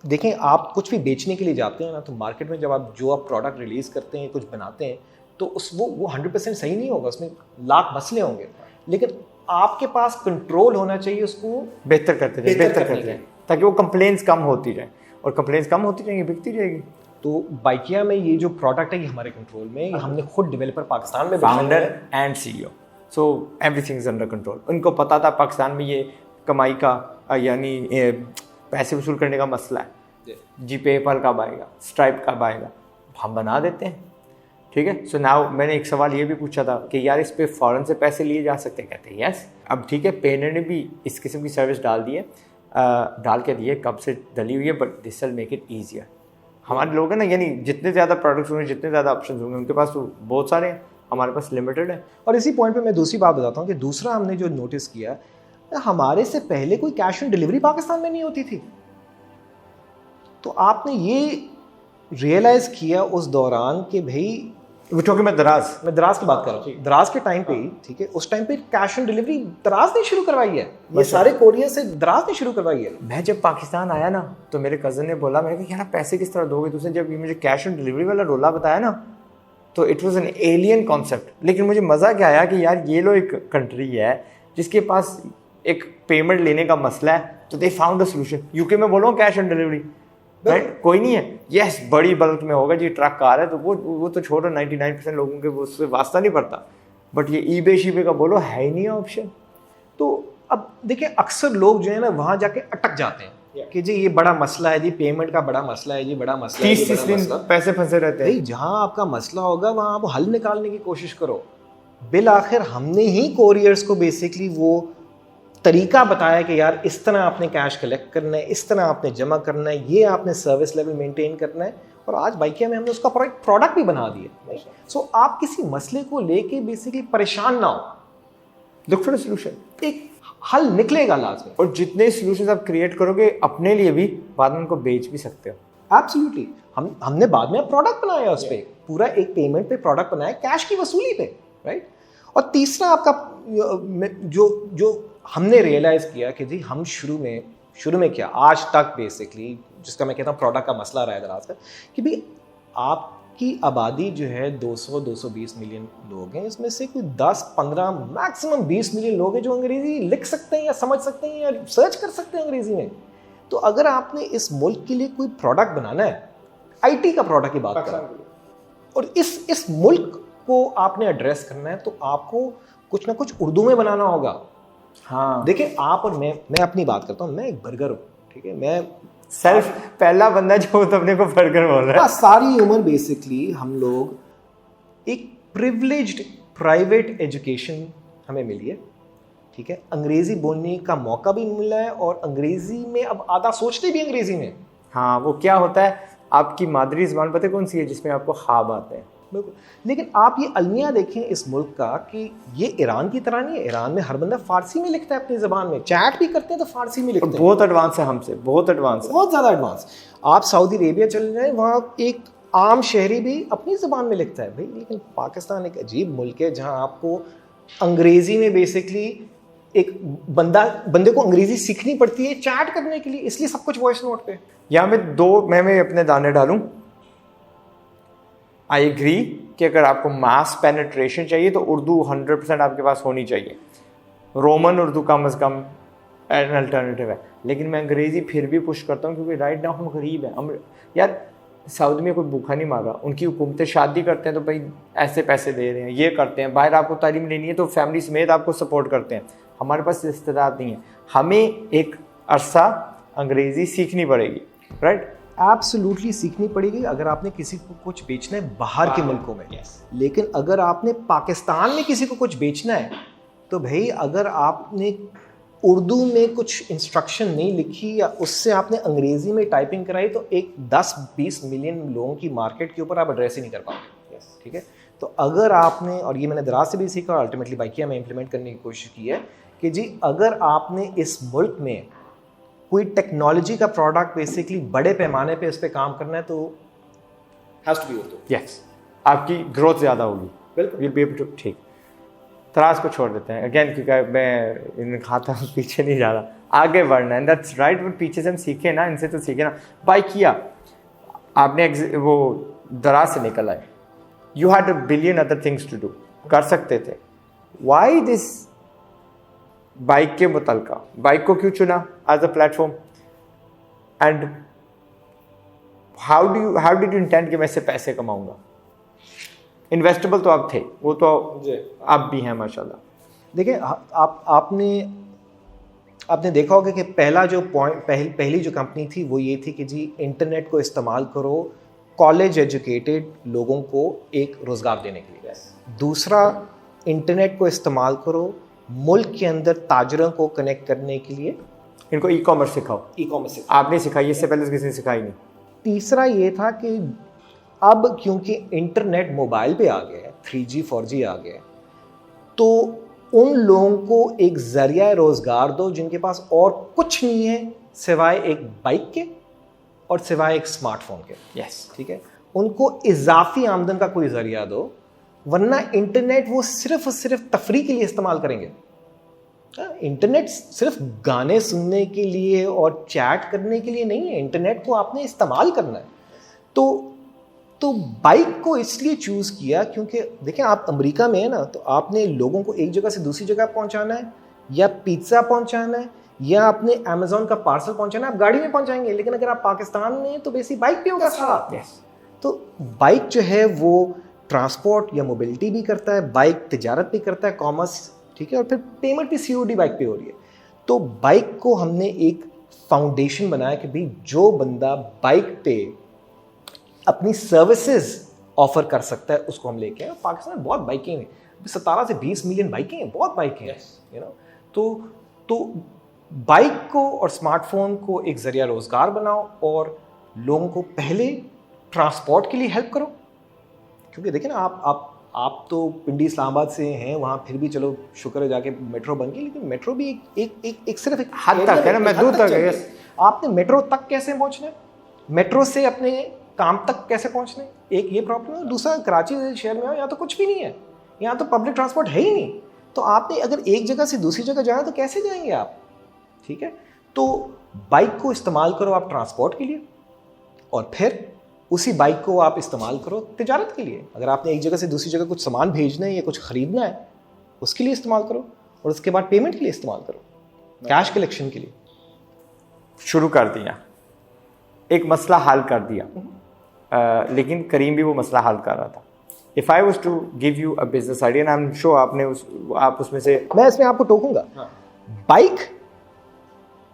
देखें, आप कुछ भी बेचने के लिए जाते हैं ना, तो मार्केट में जब आप प्रोडक्ट रिलीज करते हैं, कुछ बनाते हैं, तो वो 100% सही नहीं होगा, उसमें लाख मसले होंगे, लेकिन आपके पास कंट्रोल होना चाहिए उसको बेहतर करते जाए, ताकि वो कंप्लेंट्स कम होती जाए, और कंप्लेंट्स कम होती जाएंगी, बिकती जाएगी। तो बाइकिया में ये जो प्रोडक्ट है ये हमारे कंट्रोल में, हमने खुद डेवलपर पाकिस्तान में, founder and CEO, so everything is under control. उनको पता था पाकिस्तान में ये कमाई का यानी पैसे वसूल करने का मसला है, जी पेपल कब आएगा, स्ट्राइप कब आएगा, हम बना देते हैं, ठीक है। सो नाउ मैंने एक सवाल ये भी पूछा था कि यार इस पे फ़ौरन से पैसे लिए जा सकते हैं, कहते हैं यस। अब ठीक है, पेनर ने भी इस किस्म की सर्विस डाल दी है, डाल के दी है, कब से डली हुई है, but this will make it easier. हमारे लोग हैं ना, यानी जितने ज़्यादा प्रोडक्ट्स होंगे, जितने ज़्यादा ऑप्शन होंगे, उनके पास तो बहुत सारे हैं, हमारे पास लिमिटेड है। और इसी पॉइंट पे मैं दूसरी बात बताता हूँ कि दूसरा हमने जो नोटिस किया, हमारे से पहले कोई कैश ऑन डिलीवरी पाकिस्तान में नहीं होती थी। तो आपने ये रियलाइज़ किया उस दौरान कि भाई, मैं दराज की बात कर रहा हूँ, दराज के टाइम पे ही, ठीक है, उस टाइम पे कैश ऑन डिलीवरी दराज ने शुरू करवाई है, ये सारे कोरियर से दराज ने शुरू करवाई है। मैं जब पाकिस्तान आया ना, तो मेरे कज़न ने बोला, मैंने कहा यार पैसे किस तरह दोगे, तुझे जब ये मुझे कैश ऑन डिलीवरी वाला रोला बताया ना, तो it was an alien concept. लेकिन मुझे मज़ा क्या आया कि यार ये लो एक कंट्री है जिसके पास एक पेमेंट लेने का मसला है, तो they found a solution. UK में बोलो कैश ऑन डिलीवरी, राइट, कोई नहीं है, यस बड़ी बल्क में होगा जी, ट्रक कार है, तो वो तो छोड़ो, 99% लोगों के वो उससे वास्ता नहीं पड़ता, बट ये ईबे शीबे का बोलो है ही नहीं ऑप्शन। तो अब देखिए, अक्सर लोग जो है ना वहाँ जाके अटक जाते हैं कि जी ये बड़ा मसला है जी, पेमेंट का बड़ा मसला है जी, बड़ा मसला है, 30 दिन पैसे फंसे रहते हैं। जहाँ आपका मसला होगा वहाँ आप हल निकालने की कोशिश करो। बिल आखिर हमने ही कोरियर्स को बेसिकली वो तरीका बताया कि यार इस तरह आपने कैश कलेक्ट करना है, इस तरह आपने जमा करना है, ये आपने सर्विस लेवल मेंटेन करना है, और आज बाइकिया में हमने उसका प्रोडक्ट भी बना दिया। सो आप किसी मसले को लेके बेसिकली परेशान ना हो, लुक फॉर अ सॉल्यूशन, एक हल निकलेगा लाजमी। और जितने सॉल्यूशंस आप क्रिएट करोगे अपने लिए भी, बाद में उनको बेच भी सकते हो। एब्सोल्युटली, हमने बाद में प्रोडक्ट बनाया, उस पर पूरा एक पेमेंट पे प्रोडक्ट बनाया, कैश की वसूली पे, राइट। और तीसरा आपका जो हमने रियलाइज़ किया कि जी हम शुरू में क्या, आज तक बेसिकली जिसका मैं कहता हूँ प्रोडक्ट का मसला रहा है दराज का, कि भाई आपकी आबादी जो है 200-220 मिलियन लोग हैं, इसमें से कोई 10-15 मैक्सिमम 20 मिलियन लोग हैं जो अंग्रेज़ी लिख सकते हैं या समझ सकते हैं या सर्च कर सकते हैं अंग्रेज़ी में। तो अगर आपने इस मुल्क के लिए कोई प्रोडक्ट बनाना है, IT का प्रोडक्ट की बात करें, और इस मुल्क को आपने एड्रेस करना है, तो आपको कुछ ना कुछ उर्दू में बनाना होगा। हाँ, देखिए, आप और मैं अपनी बात करता हूँ, मैं एक बर्गर हूँ, ठीक है, मैं सेल्फ पहला बंदा जो अपने को बर्गर बोल रहा है। सारी उम्र बेसिकली हम लोग एक प्रिविलेज्ड प्राइवेट एजुकेशन हमें मिली है, ठीक है, अंग्रेजी बोलने का मौका भी मिला है, और अंग्रेजी में अब आधा सोचते भी अंग्रेजी में। हाँ, वो क्या होता है, आपकी मादरी ज़बान पता है कौन सी है, जिसमें आपको ख्वाब आते हैं। बिल्कुल, लेकिन आप ये अलमिया देखें इस मुल्क का कि ये ईरान की तरह नहीं है। ईरान में हर बंदा फारसी में लिखता है अपनी ज़बान में, चैट भी करते हैं तो फारसी में लिखते हैं। बहुत एडवांस है हमसे, बहुत एडवांस है, बहुत ज़्यादा एडवांस। आप सऊदी अरेबिया चले जाएं, वहाँ एक आम शहरी भी अपनी ज़बान में लिखता है भाई। लेकिन पाकिस्तान एक अजीब मुल्क है जहाँ आपको अंग्रेज़ी में बेसिकली एक बंदे को अंग्रेज़ी सीखनी पड़ती है चैट करने के लिए, इसलिए सब कुछ वॉइस नोट पे। यहाँ मैं अपने दाने डालूं, आई एग्री कि अगर आपको मास पेनिट्रेशन चाहिए तो उर्दू 100% आपके पास होनी चाहिए, रोमन उर्दू कम से कम एन अल्टरनेटिव है, लेकिन मैं अंग्रेज़ी फिर भी पुश करता हूँ क्योंकि राइट नाउ हम गरीब हैं। यार सऊदी में कोई भूखा नहीं मार रहा, उनकी हुकूमतें शादी करते हैं तो भाई ऐसे पैसे दे रहे हैं, ये करते हैं, बाहर आपको तालीम लेनी है तो फैमिली समेत आपको सपोर्ट करते हैं। हमारे पास इस्तेदाद नहीं है, हमें एक अरसा अंग्रेज़ी सीखनी पड़ेगी, राइट? एब्सोल्युटली सीखनी पड़ेगी अगर आपने किसी को कुछ बेचना है बाहर के मुल्कों में। लेकिन अगर आपने पाकिस्तान में किसी को कुछ बेचना है तो भाई अगर आपने उर्दू में कुछ इंस्ट्रक्शन नहीं लिखी या उससे आपने अंग्रेज़ी में टाइपिंग कराई तो एक 10-20 मिलियन लोगों की मार्केट के ऊपर आप एड्रेस ही नहीं कर पाओगे। ठीक है, तो अगर आपने, और ये मैंने दराज से भी सीखा और अल्टीमेटली बाइकिया में इम्प्लीमेंट करने की कोशिश की है कि जी अगर आपने इस मुल्क में कोई टेक्नोलॉजी का प्रोडक्ट बेसिकली बड़े पैमाने पे इस पर काम करना है तो has to be Urdu. Yes, आपकी ग्रोथ ज़्यादा होगी। बिल्कुल, विल बी एबल टू। ठीक, तराज को छोड़ देते हैं अगेन क्योंकि मैं इन खाता पीछे नहीं जा रहा, आगे बढ़ना है। दैट्स राइट, वो पीछे से हम सीखे ना, इनसे तो सीखे ना। बाइकिया आपने वो दराज से निकल आए, you had a billion other things to do, कर सकते थे। व्हाई दिस बाइक के मुतलका, बाइक को क्यों चुना as a platform, and how did you intend कि मैं इससे पैसे कमाऊंगा? इन्वेस्टेबल तो आप थे, वो तो आप भी हैं माशाल्लाह। देखिए आपने देखा होगा कि पहला जो पॉइंट, पहली जो कंपनी थी वो ये थी कि जी इंटरनेट को इस्तेमाल करो कॉलेज एजुकेटेड लोगों को एक रोज़गार देने के लिए। दूसरा, इंटरनेट को इस्तेमाल करो मुल्क के अंदर ताजरों को कनेक्ट करने के लिए, इनको ई कॉमर्स सिखाओ। ई कॉमर्स आपने सिखाई, इससे पहले किसी ने सिखाई नहीं। तीसरा ये था कि अब क्योंकि इंटरनेट मोबाइल पे आ गया है, 3G 4G आ गया है, तो उन लोगों को एक ज़रिया रोज़गार दो जिनके पास और कुछ नहीं है सिवाय एक बाइक के और सिवाय एक स्मार्टफोन के। यस, ठीक है, उनको इजाफी आमदन का कोई ज़रिया दो, वरना इंटरनेट वो सिर्फ और सिर्फ तफरी के लिए इस्तेमाल करेंगे। इंटरनेट सिर्फ गाने सुनने के लिए और चैट करने के लिए नहीं है, इंटरनेट को आपने इस्तेमाल करना है। तो बाइक को इसलिए चूज़ किया क्योंकि देखें आप अमेरिका में है ना, तो आपने लोगों को एक जगह से दूसरी जगह पहुंचाना है, या पिज़्ज़ा पहुंचाना है, या आपने अमेज़ॉन का पार्सल पहुंचाना है, आप गाड़ी में पहुंचाएंगे। लेकिन अगर आप पाकिस्तान में हैं तो बेसिक बाइक पे होगा सारा। तो बाइक जो है वो ट्रांसपोर्ट या मोबिलिटी भी करता है, बाइक तिजारत भी करता है, कॉमर्स, ठीक है, और फिर पेमेंट भी COD बाइक पे हो रही है। तो बाइक को हमने एक फाउंडेशन बनाया कि भाई जो बंदा बाइक पे अपनी सर्विसेज ऑफर कर सकता है उसको हम लेके आए। पाकिस्तान में बहुत बाइकें हैं, 17 से 20 मिलियन बाइकें हैं, बहुत बाइकें हैं, यू नो। तो बाइक को और स्मार्टफोन को एक ज़रिया रोज़गार बनाओ और लोगों को पहले ट्रांसपोर्ट के लिए हेल्प करो। क्योंकि देखिए ना, आप तो पिंडी इस्लामाबाद से हैं, वहाँ फिर भी चलो शुक्र है जाके मेट्रो बन गई, लेकिन मेट्रो भी एक सिर्फ एक हद तक है ना, मैं दूर तक है। आपने मेट्रो तक कैसे पहुँचना है, मेट्रो से अपने काम तक कैसे पहुँचने, एक ये प्रॉब्लम है। दूसरा, कराची जैसे शहर में हो यहाँ तो कुछ भी नहीं है, यहाँ तो पब्लिक ट्रांसपोर्ट है ही नहीं। तो आपने अगर एक जगह से दूसरी जगह जाना तो कैसे जाएंगे आप? ठीक है, तो बाइक को इस्तेमाल करो आप ट्रांसपोर्ट के लिए, और फिर उसी बाइक को आप इस्तेमाल करो तिजारत के लिए। अगर आपने एक जगह से दूसरी जगह कुछ सामान भेजना है या कुछ ख़रीदना है, उसके लिए इस्तेमाल करो, और उसके बाद पेमेंट के लिए इस्तेमाल करो, कैश कलेक्शन के लिए। शुरू कर दिया, एक मसला हल कर दिया, लेकिन करीम भी वो मसला हल कर रहा था। If I was to give you a business idea, and I am sure आप उसमें से, मैं इसमें आपको टोकूंगा। बाइक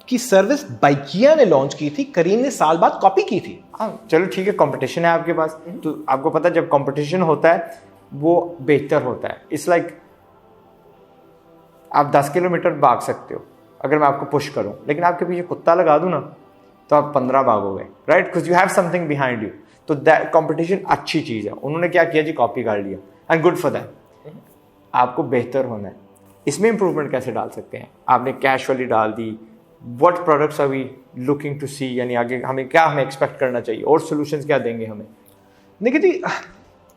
की सर्विस बाइकिया ने लॉन्च की थी, करीम ने साल बाद कॉपी की थी। हाँ चलो ठीक है, कंपटीशन है आपके पास, तो आपको पता है जब कंपटीशन होता है वो बेहतर होता है। इट्स लाइक आप 10 किलोमीटर भाग सकते हो अगर मैं आपको पुश करूं, लेकिन आपके पीछे कुत्ता लगा दूं ना तो आप 15 भागोगे, right? Because you have something behind you. तो दैट कंपटीशन अच्छी चीज़ है। उन्होंने क्या किया जी, कॉपी कर लिया, एंड गुड फॉर दैट। आपको बेहतर होना है, इसमें इंप्रूवमेंट कैसे डाल सकते हैं? आपने कैश वाली डाल दी, what products are we looking to see, यानी आगे हमें एक्सपेक्ट करना चाहिए, और सॉल्यूशंस क्या देंगे हमें? देखिए जी,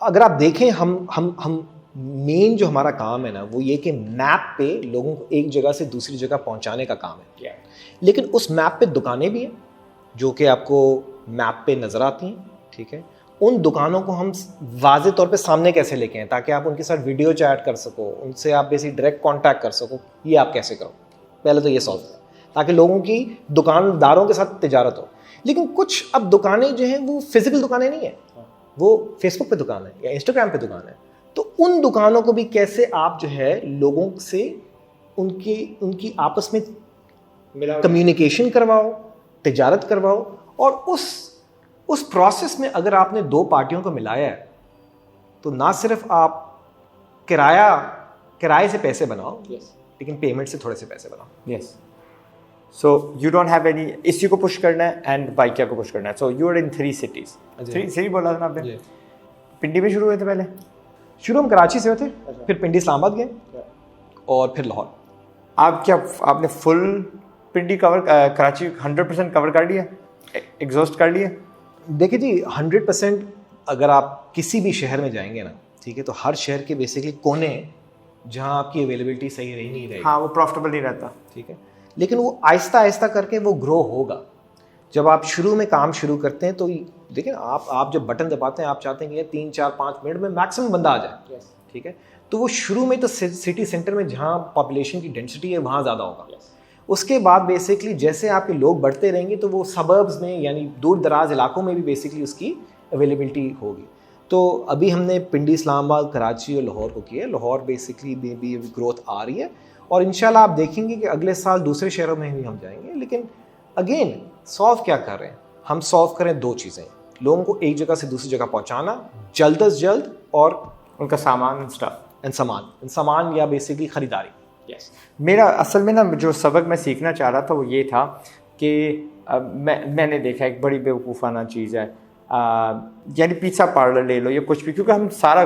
अगर आप देखें, हम मेन जो हमारा काम है ना, वो ये कि मैप पे लोगों को एक जगह से दूसरी जगह पहुंचाने का काम है। लेकिन उस मैप पे दुकानें भी हैं जो कि आपको मैप पे नज़र आती हैं, ठीक है, उन दुकानों को हम वाज़े तौर पे सामने कैसे लेके आएं ताकि आप उनके साथ वीडियो चैट कर सको, उनसे आप बेसिक डायरेक्ट कांटेक्ट कर सको, ये आप कैसे करो, पहले तो ये सॉल्व करें ताकि लोगों की दुकानदारों के साथ तिजारत हो। लेकिन कुछ अब दुकानें जो हैं वो फिजिकल दुकानें नहीं है, वो फेसबुक पे दुकान है या इंस्टाग्राम पे दुकान है, तो उन दुकानों को भी कैसे आप जो है लोगों से उनकी आपस में कम्युनिकेशन करवाओ, तिजारत करवाओ, और उस प्रोसेस में अगर आपने दो पार्टियों को मिलाया है तो ना सिर्फ आप किराए से पैसे बनाओ, लेकिन पेमेंट से थोड़े से पैसे बनाओ। Yes, so you don't have any, इसी को पुश करना है एंड बाइकिया को पुश करना है। So you are in 3 cities, 3 बोला था ना आपने? पिंडी में शुरू हुए थे पहले? शुरू हम कराची से हुए थे, फिर पिंडी इस्लामाबाद गए और फिर लाहौर। आपने फुल पिंडी कवर, कराची 100% कवर कर लिया, एग्जॉस्ट कर लिया? देखिए जी, 100% अगर आप किसी भी शहर में जाएंगे ना, ठीक है, तो हर शहर के बेसिकली कोने जहाँ आपकी अवेलेबिलिटी सही रही नहीं रहेगी, हाँ, वो प्रॉफिटेबल नहीं रहता, ठीक है, लेकिन वो आहिस्ता आहिस्ता करके वो ग्रो होगा। जब आप शुरू में काम शुरू करते हैं तो देखिए आप जब बटन दबाते हैं, आप चाहते हैं कि 3, 4, 5 मिनट में मैक्सिमम बंदा आ जाए, ठीक है, तो वो शुरू में तो सिटी सेंटर में जहाँ पॉपुलेशन की डेंसिटी है वहाँ ज़्यादा होगा। उसके बाद बेसिकली जैसे आपके लोग बढ़ते रहेंगे तो वो सबर्ब्स में यानी दूर दराज इलाकों में भी बेसिकली उसकी अवेलेबिलिटी होगी। तो अभी हमने पिंडी, इस्लामाबाद, कराची और लाहौर को किया है। लाहौर बेसिकली में भी अभी ग्रोथ आ रही है और इंशाल्लाह आप देखेंगे कि अगले साल दूसरे शहरों में भी हम जाएंगे। लेकिन अगेन सॉल्व क्या कर रहे हैं हम? सॉल्व करें 2 चीज़ें, लोगों को एक जगह से दूसरी जगह पहुँचाना जल्द अज जल्द, और उनका सामान या बेसिकली ख़रीदारी। Yes. मेरा असल में ना जो सबक मैं सीखना चाह रहा था वो ये था कि मैंने देखा एक बड़ी बेवकूफ़ाना चीज़ है, यानी पिज़्ज़ा पार्लर ले लो या कुछ भी, क्योंकि हम सारा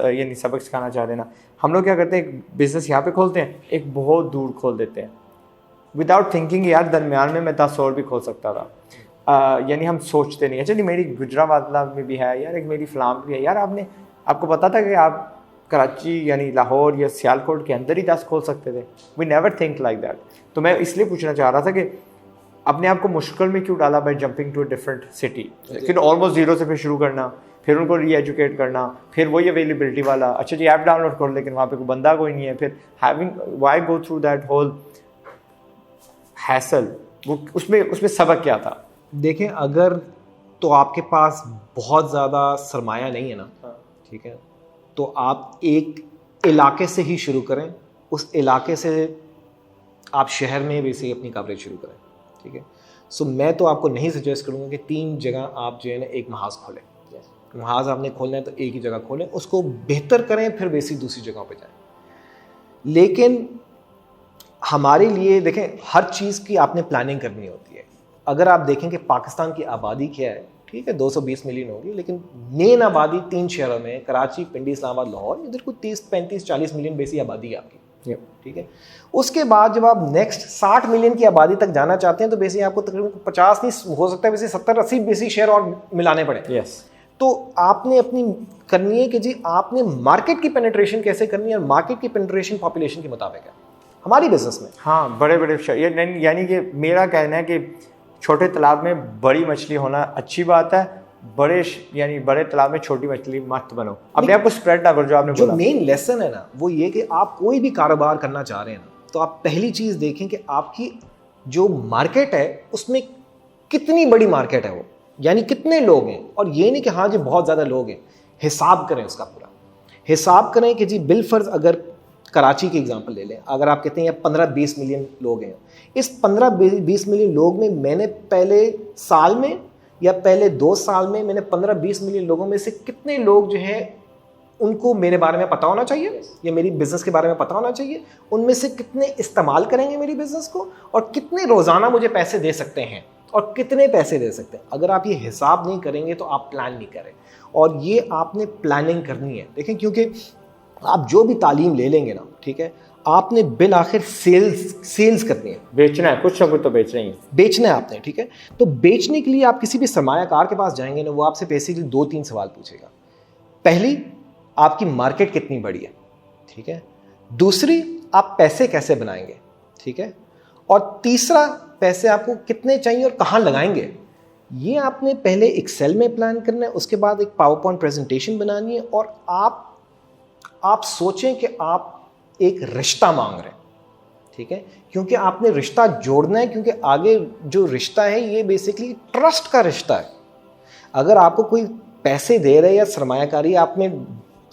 यानी सबक सिखाना चाह रहे हैं ना। हम लोग क्या करते हैं, एक बिज़नेस यहाँ पे खोलते हैं, एक बहुत दूर खोल देते हैं विदाउट थिंकिंग यार दरमियान में मैं 10 और भी खोल सकता था। यानी हम सोचते नहीं, अच्छा नहीं मेरी गुजरावाला में भी है यार, एक मेरी फलाम भी है यार, आपको पता था कि आप कराची यानी लाहौर या सियालकोट के अंदर ही 10 खोल सकते थे? We never think like that. तो मैं इसलिए पूछना चाह रहा था कि अपने आप को मुश्किल में क्यों डाला by jumping to a different city, लेकिन ऑलमोस्ट जीरो से फिर शुरू करना, फिर उनको री एजुकेट करना, फिर वही अवेलेबिलिटी वाला, अच्छा जी ऐप डाउनलोड करो लेकिन वहाँ पे कोई बंदा कोई नहीं है, फिर having why go through that whole hassle. वो उसमें सबक क्या था? देखें, अगर तो आपके पास बहुत ज़्यादा सरमाया नहीं है ना, ठीक है, तो आप एक इलाके से ही शुरू करें, उस इलाके से आप शहर में वैसे अपनी कवरेज शुरू करें, ठीक है। सो मैं तो आपको नहीं सजेस्ट करूँगा कि 3 जगह आप जो है ना एक महाज खोलें। महाज आपने खोलना है तो एक ही जगह खोलें, उसको बेहतर करें, फिर वैसी दूसरी जगहों पे जाएं। लेकिन हमारे लिए देखें, हर चीज़ की आपने प्लानिंग करनी होती है। अगर आप देखें कि पाकिस्तान की आबादी क्या है, ठीक है, 220 मिलियन होगी, लेकिन मेन आबादी 3 शहरों में, कराची, पिंडी, इस्लामाबाद, लाहौर, इधर कोई 30, 35, 40 मिलियन बेसी आबादी है आपकी, ठीक है। उसके बाद जब आप नेक्स्ट 60 मिलियन की आबादी तक जाना चाहते हैं तो बेसी आपको तकरीबन 50 नहीं हो सकता है, वैसे 70-80 बेसी शहर और मिलाने पड़े। यस। तो आपने अपनी करनी है कि जी आपने मार्केट की पेनिट्रेशन कैसे करनी है, और मार्केट की पेनिट्रेशन पॉपुलेशन के मुताबिक है हमारी बिजनेस में। हाँ, बड़े यानी कि मेरा कहना है कि छोटे तालाब में बड़ी मछली होना अच्छी बात है, बड़े तालाब में छोटी मछली मत बनो, अपने आप को स्प्रेड ना करो। जो आपने बोला, जो मेन लेसन है ना वो ये कि आप कोई भी कारोबार करना चाह रहे हैं ना, तो आप पहली चीज़ देखें कि आपकी जो मार्केट है उसमें कितनी बड़ी मार्केट है वो, यानी कितने लोग हैं। और ये नहीं कि हाँ जी बहुत ज़्यादा लोग हैं, हिसाब करें उसका, पूरा हिसाब करें कि जी बिलफर्ज अगर कराची की एग्जांपल ले लें, अगर आप कहते हैं 15-20 मिलियन लोग हैं, इस 15-20 मिलियन लोग में मैंने पहले साल में या पहले 2 साल में मैंने 15-20 मिलियन लोगों में से कितने लोग जो है उनको मेरे बारे में पता होना चाहिए या मेरी बिज़नेस के बारे में पता होना चाहिए, उनमें से कितने इस्तेमाल करेंगे मेरी बिज़नेस को, और कितने रोज़ाना मुझे पैसे दे सकते हैं और कितने पैसे दे सकते हैं। अगर आप ये हिसाब नहीं करेंगे तो आप प्लान नहीं करें, और ये आपने प्लानिंग करनी है। देखें, क्योंकि आप जो भी तालीम ले लेंगे ना, ठीक है, आपने बिल आखिर सेल्स करनी है, बेचना है, कुछ ना कुछ तो बेचना ही है, बेचना है आपने, ठीक है। तो बेचने के लिए आप किसी भी सरमायाकार के पास जाएंगे ना, वो आपसे बेसिकली 2-3 सवाल पूछेगा। पहली, आपकी मार्केट कितनी बड़ी है, ठीक है। दूसरी, आप पैसे कैसे बनाएंगे, ठीक है। और तीसरा, पैसे आपको कितने चाहिए और कहाँ लगाएंगे। ये आपने पहले एक्सेल में प्लान करना है, उसके बाद एक पावर पॉइंट प्रेजेंटेशन बनानी है, और आप सोचें कि आप एक रिश्ता मांग रहे हैं, ठीक है, क्योंकि आपने रिश्ता जोड़ना है, क्योंकि आगे जो रिश्ता है ये बेसिकली ट्रस्ट का रिश्ता है। अगर आपको कोई पैसे दे रहे हैं या सरमायाकारी आप में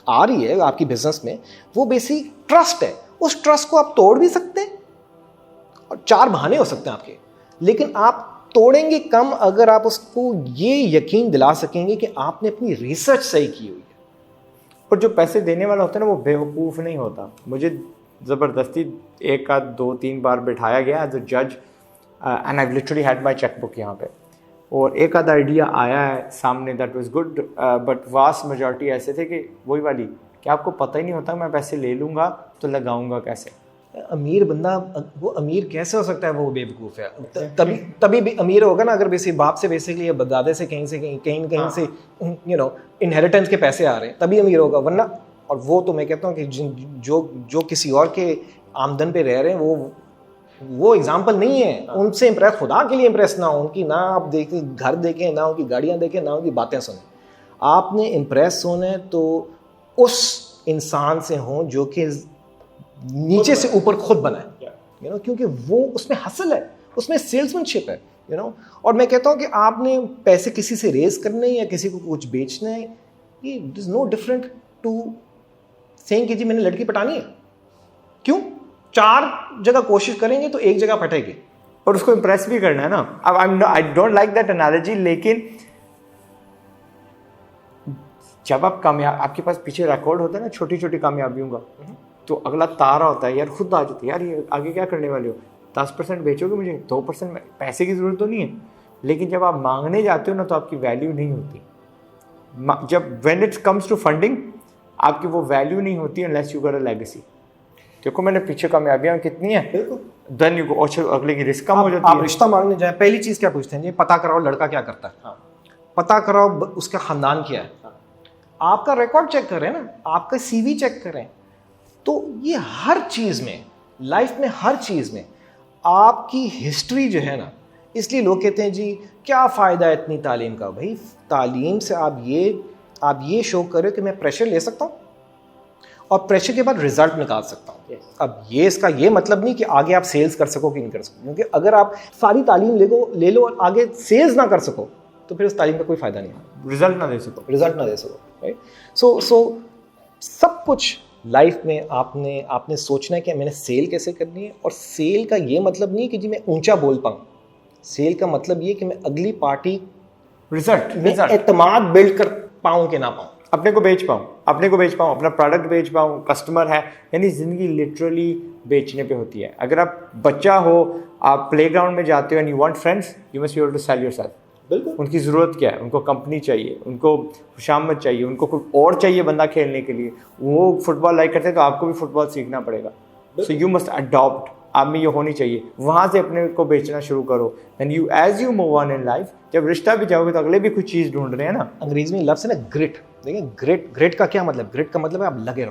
आ रही है आपकी बिजनेस में, वो बेसिक ट्रस्ट है। उस ट्रस्ट को आप तोड़ भी सकते हैं, और 4 बहाने हो सकते हैं आपके, लेकिन आप तोड़ेंगे कम अगर आप उसको ये यकीन दिला सकेंगे कि आपने अपनी रिसर्च सही की हुई है। और जो पैसे देने वाला होता है ना वो बेवकूफ़ नहीं होता। मुझे ज़बरदस्ती 1 आध 2-3 बार बिठाया गया एज अ जज, and I literally had my cheque book यहाँ पे, और एक आधा आइडिया आया है सामने that was good, but vast majority ऐसे थे कि वही वाली कि आपको पता ही नहीं होता मैं पैसे ले लूँगा तो लगाऊंगा कैसे। अमीर बंदा वो अमीर कैसे हो सकता है, वो बेवकूफ़ है। तभी भी अमीर होगा ना अगर बेसिक बाप से बेसिकली या दादे से कहीं से इनहेरिटेंस के पैसे आ रहे हैं, तभी अमीर होगा, वरना। और वो तो मैं कहता हूँ कि जो किसी और के आमदन पे रह रहे हैं वो एग्जाम्पल नहीं है। उनसे इम्प्रेस, खुदा के लिए इम्प्रेस ना हो, उनकी ना आप देखें घर देखें, ना उनकी गाड़ियाँ देखें, ना उनकी बातें सुनें। आपने इम्प्रेस होना है तो उस इंसान से हो जो कि नीचे से ऊपर खुद बना है, क्योंकि वो उसमें हसल है, उसमें सेल्समैनशिप है, और मैं कहता हूँ कि आपने पैसे किसी से रेज करने या किसी को कुछ बेचना है, ये is no different to saying कि जी मैंने लड़की पटानी है। क्यों? 4 जगह कोशिश करेंगे तो 1 जगह फटेगी, और उसको इम्प्रेस भी करना है ना। अब I don't like that analogy, लेकिन जब आप कामयाब, आपके पास पीछे रिकॉर्ड होता है ना छोटी छोटी कामयाबियों का, तो अगला तारा होता है यार, खुद आ जाता है यार ये आगे क्या करने वाले हो, 10% बेचोगे मुझे, 2% पैसे की ज़रूरत तो नहीं है। लेकिन जब आप मांगने जाते हो ना तो आपकी वैल्यू नहीं होती। जब when it comes to funding आपकी वो वैल्यू नहीं होती unless you got a legacy. देखो मैंने पीछे कामयाबियाँ कितनी है, देन यू गो, अगले की रिस्क कम हो जाती है। आप रिश्ता मांगने जाए, पहली चीज़ क्या पूछते हैं, ये पता कराओ लड़का क्या करता है। हाँ। पता कराओ उसका खानदान क्या है। हाँ। आपका रिकॉर्ड चेक करें ना, आपका CV चेक करें। तो ये हर चीज़ में, लाइफ में हर चीज़ में आपकी हिस्ट्री जो है ना, इसलिए लोग कहते हैं जी क्या फ़ायदा है इतनी तालीम का। भाई तालीम से आप ये शो करो कि मैं प्रेशर ले सकता हूँ और प्रेशर के बाद रिजल्ट निकाल सकता हूँ। अब ये इसका ये मतलब नहीं कि आगे आप सेल्स कर सको कि नहीं कर सको, क्योंकि अगर आप सारी तालीम ले लो और आगे सेल्स ना कर सको तो फिर उस तालीम का कोई फ़ायदा नहीं है, रिजल्ट ना दे सको, राइट। सो सब कुछ लाइफ में आपने सोचना है कि मैंने सेल कैसे करनी है। और सेल का ये मतलब नहीं कि जी मैं ऊंचा बोल पाऊँ, सेल का मतलब ये कि मैं अगली पार्टी रिजल्ट एतमाद बिल्ड कर पाऊँ कि ना पाऊँ, अपने को बेच पाऊँ, अपना प्रोडक्ट बेच पाऊँ, कस्टमर है, यानी ज़िंदगी लिटरली बेचने पे होती है। अगर आप बच्चा हो, आप प्लेग्राउंड में जाते हो and you want friends, you must be able to sell yourself. बिल्कुल। उनकी ज़रूरत क्या है, उनको कंपनी चाहिए, उनको खुशामद चाहिए, उनको कोई और चाहिए बंदा खेलने के लिए। वो फुटबॉल लाइक करते हैं तो आपको भी फुटबॉल सीखना पड़ेगा। सो यू मस्ट अडॉप्ट, आप में ये होनी चाहिए। वहाँ से अपने को बेचना शुरू करो and you as you move on in life, जब रिश्ता भी जाओगे तो अगले भी कुछ चीज़ ढूंढ रहे हैं ना। अंग्रेजी में लफ्ज़ है ना ग्रिट। देखिए ग्रिट का क्या मतलब, ग्रिट का मतलब है आप लगे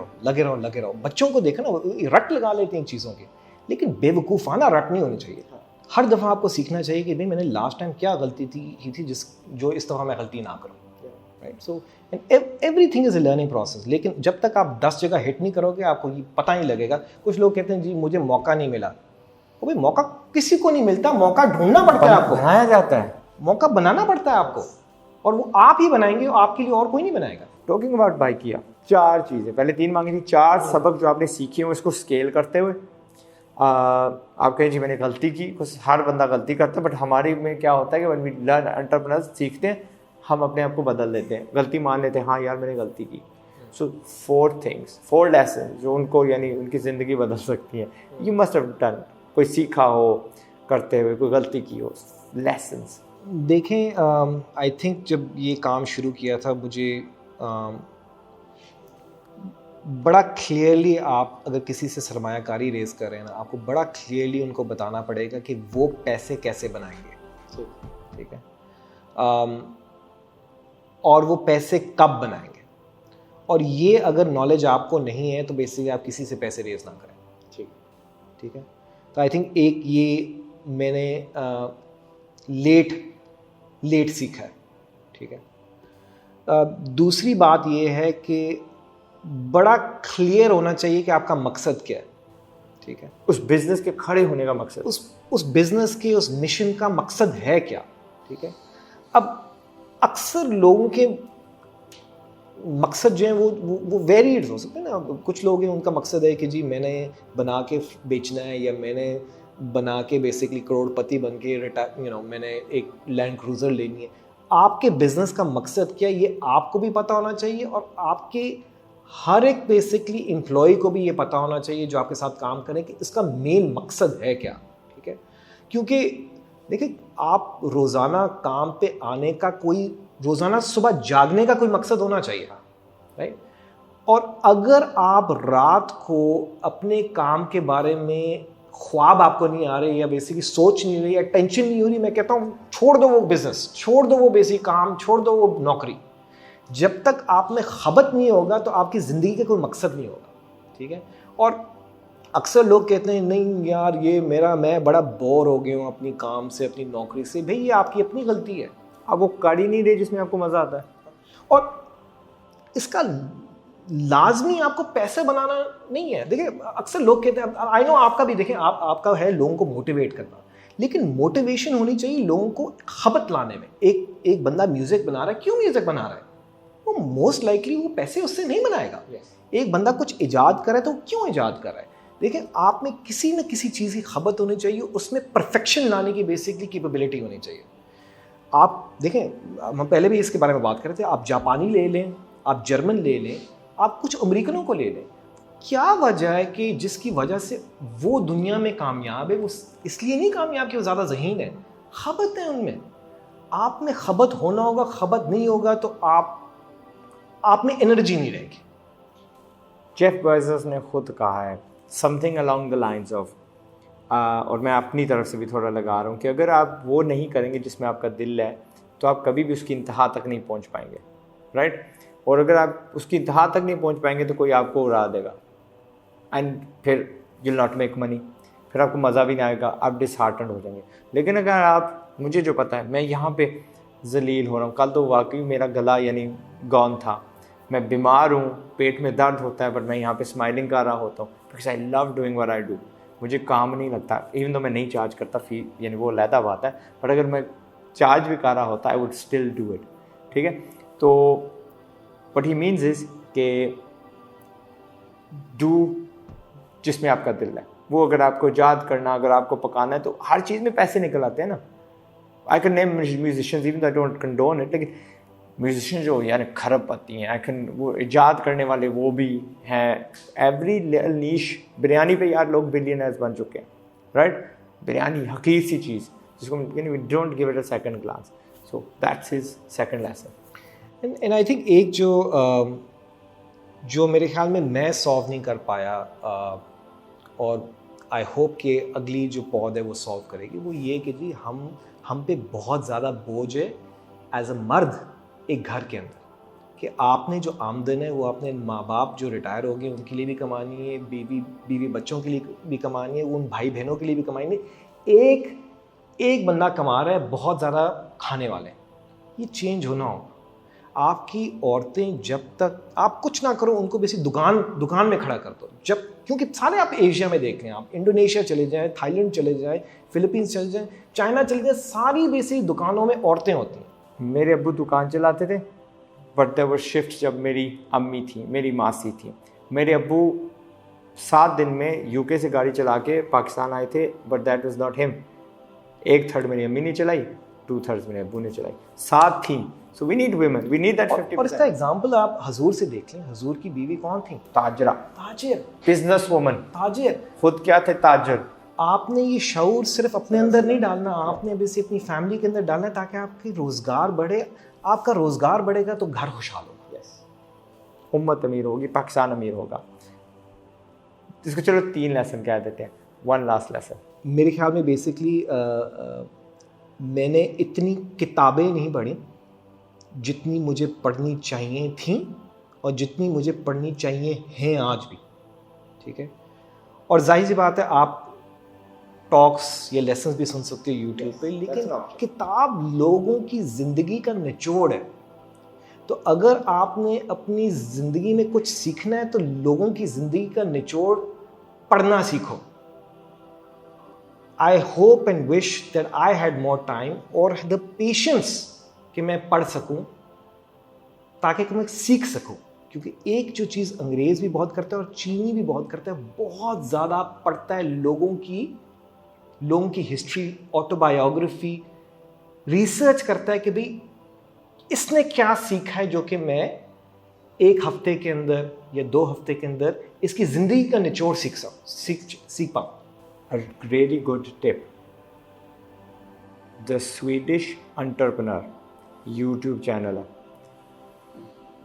रहो। बच्चों को देखो ना, रट लगा लेते हैं चीज़ों के, लेकिन बेवकूफ़ाना रट नहीं होनी चाहिए। हर दफ़ा आपको सीखना चाहिए कि भाई मैंने लास्ट टाइम क्या गलती थी जो इस दफ़ा मैं गलती ना करूँ, right. So everything is a learning process. लेकिन जब तक आप 10 जगह हिट नहीं करोगे आपको ये पता नहीं लगेगा। कुछ लोग कहते हैं जी मुझे मौका नहीं मिला, तो भाई मौका किसी को नहीं मिलता, मौका ढूंढना पड़ता है आपको, बनाया जाता है, मौका बनाना पड़ता है आपको, और वो आप ही बनाएंगे, आपके लिए और कोई नहीं बनाएगा। टॉकिंग अबाउट बाइकिया, 4 चीज़ें, पहले 3 मांगी थी, 4 सबक जो आपने सीखे हो इसको स्केल करते हुए। आप कहें जी मैंने गलती की, कुछ हर बंदा गलती करता है, बट हमारे में क्या होता है कि व्हेन वी लर्न, एंटरप्रेन्योर्स सीखते हैं, हम अपने आप को बदल देते हैं, गलती मान लेते हैं, हाँ यार मैंने गलती की। सो 4 लेसन जो उनको यानी उनकी ज़िंदगी बदल सकती है। यू मस्ट हैव डन, कोई सीखा हो करते हुए, कोई गलती की हो, लेसन्स। देखें आई थिंक जब ये काम शुरू किया था मुझे बड़ा क्लियरली, आप अगर किसी से सरमायाकारी रेज़ कर रहे हैं ना, आपको बड़ा क्लियरली उनको बताना पड़ेगा कि वो पैसे कैसे बनाएंगे, ठीक है, और वो पैसे कब बनाएंगे। और ये अगर नॉलेज आपको नहीं है तो बेसिकली आप किसी से पैसे रेज़ ना करें, ठीक है। तो आई थिंक एक ये मैंने लेट लेट सीखा है, ठीक है। दूसरी बात ये है कि बड़ा क्लियर होना चाहिए कि आपका मकसद क्या है, ठीक है। उस बिजनेस के खड़े होने का मकसद, उस बिजनेस के, उस मिशन का मकसद है क्या, ठीक है। अब अक्सर लोगों के मकसद जो है वो वेरिएड हो सकते हैं ना। कुछ लोग हैं उनका मकसद है कि जी मैंने बना के बेचना है, या मैंने बना के बेसिकली करोड़पति बन के मैंने एक लैंड क्रूज़र लेनी है। आपके बिजनेस का मकसद क्या है ये आपको भी पता होना चाहिए, और आपके हर एक बेसिकली एम्प्लॉय को भी ये पता होना चाहिए जो आपके साथ काम करें कि इसका मेन मकसद है क्या, ठीक है। क्योंकि देखिए, आप रोज़ाना काम पे आने का कोई, रोज़ाना सुबह जागने का कोई मकसद होना चाहिए, राइट। और अगर आप रात को अपने काम के बारे में ख्वाब आपको नहीं आ रहे, या बेसिकली सोच नहीं रही, या टेंशन नहीं हो रही, मैं कहता हूँ छोड़ दो वो बिजनेस, छोड़ दो वो बेसिक काम, छोड़ दो वो नौकरी। जब तक आप में खबत नहीं होगा तो आपकी ज़िंदगी का कोई मकसद नहीं होगा, ठीक है। और अक्सर लोग कहते हैं नहीं यार ये मैं बड़ा बोर हो गया हूँ अपनी काम से, अपनी नौकरी से। भाई ये आपकी अपनी गलती है, आप वो कर ही नहीं रहे जिसमें आपको मज़ा आता है। और इसका लाजमी आपको पैसे बनाना नहीं है। देखिए, अक्सर लोग कहते हैं, आई नो आपका भी, देखें आपका है लोगों को मोटिवेट करना, लेकिन मोटिवेशन होनी चाहिए लोगों को खबत लाने में। एक बंदा म्यूजिक बना रहा है, क्यों म्यूजिक बना रहा है? वो मोस्ट लाइकली वो पैसे उससे नहीं बनाएगा। एक बंदा कुछ इजाद कर रहा है तो क्यों इजाद कर रहा है? देखिए, आप में किसी न किसी चीज़ की खबत होनी चाहिए, उसमें परफेक्शन लाने की बेसिकली कैपेबिलिटी होनी चाहिए। आप देखें, हम पहले भी इसके बारे में बात कर रहे थे, आप जापानी ले लें, आप जर्मन ले लें, आप कुछ अमेरिकनों को ले लें, क्या वजह है कि जिसकी वजह से वो दुनिया में कामयाब है, वो इसलिए नहीं कामयाब कि वो ज़्यादा ज़हीन है, खबत है उनमें। आप में खबत होना होगा, खबत नहीं होगा तो आप में एनर्जी नहीं रहेगी। जेफ बेजोस ने खुद कहा है something along the lines of, और मैं अपनी तरफ से भी थोड़ा लगा रहा हूँ कि अगर आप वो नहीं करेंगे जिसमें आपका दिल है तो आप कभी भी उसकी इंतहा तक नहीं पहुँच पाएंगे, राइट। और अगर आप उसकी इंतहा तक नहीं पहुँच पाएंगे तो कोई आपको उड़ा देगा, एंड फिर यू नॉट मेक मनी, फिर आपको मज़ा भी नहीं आएगा, आप डिसहार्टेंड हो जाएंगे। लेकिन अगर आप, मुझे जो पता है, मैं यहाँ पे जलील हो रहा हूँ, कल तो वाकई मेरा गला यानी गॉन था, मैं बीमार हूँ, पेट में दर्द होता है, बट मैं यहाँ पे स्माइलिंग कर रहा होता हूँ because I love doing what I do. मुझे काम नहीं लगता, इवन तो मैं नहीं चार्ज करता फी, यानी वो अलहदा बात है, बट अगर मैं चार्ज भी कर रहा होता I would still do it, ठीक है। तो व्हाट ही मीन्स इज के डू जिसमें आपका दिल है वो। अगर आपको याद करना, अगर आपको पकाना है, तो हर चीज़ में पैसे निकल आते हैं ना। I can name musicians even I don't condone it, लेकिन म्यूजिशियन जो यानी खरब पाती हैं, आई कैन, वो इजाद करने वाले वो भी हैं। एवरी नीश, बिरयानी पे यार लोग बिलियनर्स बन चुके हैं, राइट। बिरयानी हकीर सी चीज़ जिसको we don't give it a second glance, so that's his second lesson. And I think एक जो मेरे ख्याल में मैं सॉल्व नहीं कर पाया, और आई होप कि अगली जो पौध है वो सॉल्व करेगी, वो ये कि जी हम पे बहुत ज़्यादा बोझ है एज अ मर्द एक घर के अंदर, कि आपने जो आमदन है वो अपने माँ बाप जो रिटायर हो गए उनके लिए भी कमानी है, बीवी बच्चों के लिए भी कमानी है, उन भाई बहनों के लिए भी कमानी है। एक बंदा कमा रहा है, बहुत ज़्यादा खाने वाले, ये चेंज होना होगा। आपकी औरतें जब तक आप कुछ ना करो, उनको बेसिक दुकान में खड़ा कर दो। जब, क्योंकि सारे आप एशिया में देख लें, आप इंडोनेशिया चले जाएं, थाईलैंड चले जाएं, फिलीपींस चले जाएं, चाइना चले जाएं, सारी बेसिक दुकानों में औरतें होती हैं। मेरे अब्बू दुकान चलाते थे, बट देयर वर शिफ्ट जब मेरी अम्मी थी, मेरी मासी थी। मेरे अब्बू 7 दिन में यूके से गाड़ी चला के पाकिस्तान आए थे, but that was not him. 1/3 मेरी अम्मी ने चलाई, 2/3 मेरे अब्बू ने चलाई, 7 थी। So we need women, we need that 50%। और इसका एग्जांपल आप हजूर से देख लें। हजूर की बीवी कौन थी? ताजरा, ताजिर, बिजनेस वुमन। ताजिर खुद क्या थे? ताजर। आपने ये शऊर सिर्फ अपने अंदर नहीं डालना, आपने भी अपनी फैमिली के अंदर डालना है, ताकि आपकी रोज़गार बढ़े। आपका रोज़गार बढ़ेगा तो घर खुशहाल होगा। यस, उम्मत अमीर होगी, पाकिस्तान अमीर होगा। इसको चलो 3 लेसन कह देते हैं, 1 लास्ट लेसन। मेरे ख्याल में बेसिकली मैंने इतनी किताबें नहीं पढ़ी जितनी मुझे पढ़नी चाहिए थी, और जितनी मुझे पढ़नी चाहिए हैं आज भी, ठीक है। और जाहिर सी बात है, टॉक्स या लेसन्स भी सुन सकते हो यूट्यूब पे, लेकिन किताब लोगों की ज़िंदगी का निचोड़ है। तो अगर आपने अपनी ज़िंदगी में कुछ सीखना है तो लोगों की ज़िंदगी का निचोड़ पढ़ना सीखो। I hope and wish that I had more time और द पेशेंस कि मैं पढ़ सकूं ताकि मैं सीख सकूं, क्योंकि एक जो चीज़ अंग्रेज़ भी बहुत करता है और चीनी भी बहुत करता है, बहुत ज़्यादा पढ़ता है लोगों की हिस्ट्री, ऑटोबायोग्राफी, रिसर्च करता है कि भाई इसने क्या सीखा है जो कि मैं एक हफ्ते के अंदर या 2 हफ्ते के अंदर इसकी ज़िंदगी का निचोड़ सीख पाऊँ। A really good tip. The Swedish Entrepreneur YouTube channel है,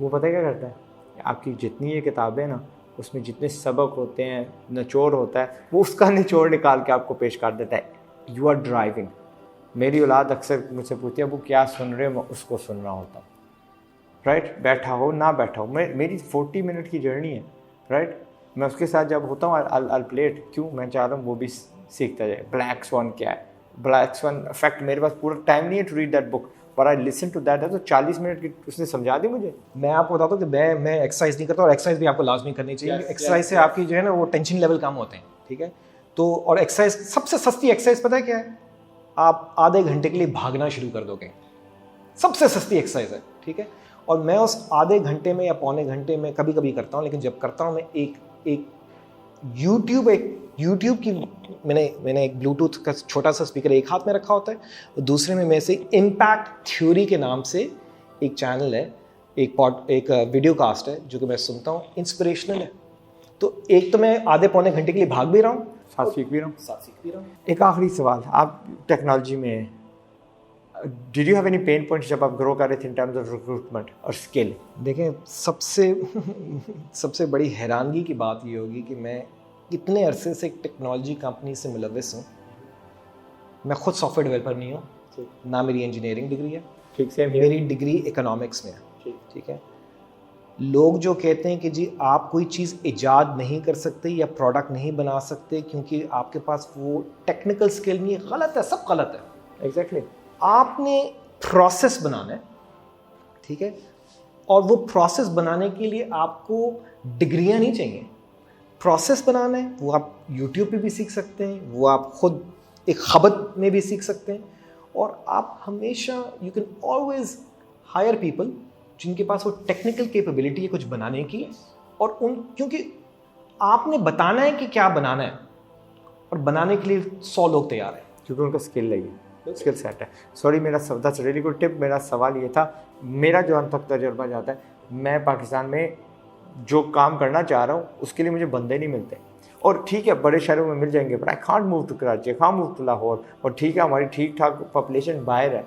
वो पता है क्या करता है, आपकी जितनी ये किताबें ना उसमें जितने सबक होते हैं, निचोड़ होता है, वो उसका निचोड़ निकाल के आपको पेश कर देता है। यू आर ड्राइविंग, मेरी औलाद अक्सर मुझसे पूछती है वो क्या सुन रहे हो, मैं उसको सुन रहा होता हूँ, राइट। बैठा हो ना बैठा हो, मेरी 40 मिनट की जर्नी है, राइट। मैं उसके साथ जब होता हूँ अल प्लेट, क्यों, मैं चाह रहा हूँ वो भी सीखता जाए। ब्लैक स्वान क्या है, ब्लैक स्वान इफेक्ट, मेरे पास पूरा टाइम नहीं है टू रीड दैट बुक, पर आई लिसन टू दैट है, तो 40 मिनट की उसने समझा दी मुझे। मैं आपको बताता हूँ कि मैं एक्सरसाइज नहीं करता, और एक्सरसाइज भी आपको लाजमी करनी चाहिए। एक्सरसाइज से आपकी जो है ना वो टेंशन लेवल कम होते हैं, ठीक है। तो और एक्सरसाइज, सबसे सस्ती एक्सरसाइज पता है क्या है, आप आधे घंटे के लिए भागना शुरू कर दोगे, सबसे सस्ती एक्सरसाइज है, ठीक है। और मैं उस आधे घंटे में या पौने घंटे में कभी कभी करता हूँ, लेकिन जब करता हूँ मैं एक यूट्यूब की मैंने एक ब्लूटूथ का छोटा सा स्पीकर एक हाथ में रखा होता है, और दूसरे में मैं से इम्पैक्ट थ्योरी के नाम से एक चैनल है, एक वीडियो कास्ट है जो कि मैं सुनता हूँ, इंस्पिरेशनल है। तो एक तो मैं आधे पौने घंटे के लिए भाग भी रहा हूँ, साथ सीख भी रहा हूँ। एक आखिरी सवाल, आप टेक्नोलॉजी में did you have any pen points जब आप ग्रो कर रहे थे इन टर्म्स ऑफ रिक्रूटमेंट और स्किल? देखें, सबसे बड़ी हैरानगी की बात ये होगी कि मैं इतने अरसे से एक टेक्नोलॉजी कंपनी से मुलविस हूँ। मैं खुद सॉफ्टवेयर डेवलपर नहीं हूँ, ना मेरी इंजीनियरिंग डिग्री है, ठीक से मेरी डिग्री इकोनॉमिक्स में है, ठीक है। लोग जो कहते हैं कि जी आप कोई चीज़ इजाद नहीं कर सकते या प्रोडक्ट नहीं बना सकते क्योंकि आपके पास वो टेक्निकल स्किल नहीं है, गलत है, सब गलत है। एग्जैक्टली। आपने प्रोसेस बनाना है, ठीक है, और वो प्रोसेस बनाने के लिए आपको डिग्रियां नहीं चाहिए। प्रोसेस बनाना है वो आप यूट्यूब पे भी सीख सकते हैं, वो आप खुद एक खबत में भी सीख सकते हैं, और आप हमेशा you can always hire people जिनके पास वो टेक्निकल कैपेबिलिटी है कुछ बनाने की, और क्योंकि आपने बताना है कि क्या बनाना है, और बनाने के लिए 100 लोग तैयार हैं, क्योंकि उनका स्किल लगी, स्किल सेट है। सॉरी, मेरा दैट्स रियली गुड टिप। मेरा सवाल ये था, मेरा जो अंत तक तजुर्बा जाता है, मैं पाकिस्तान में जो काम करना चाह रहा हूँ उसके लिए मुझे बंदे नहीं मिलते, और ठीक है बड़े शहरों में मिल जाएंगे, but I can't move to Karachi, I can't move to Lahore, और ठीक है हमारी ठीक ठाक पॉपुलेशन बाहर है।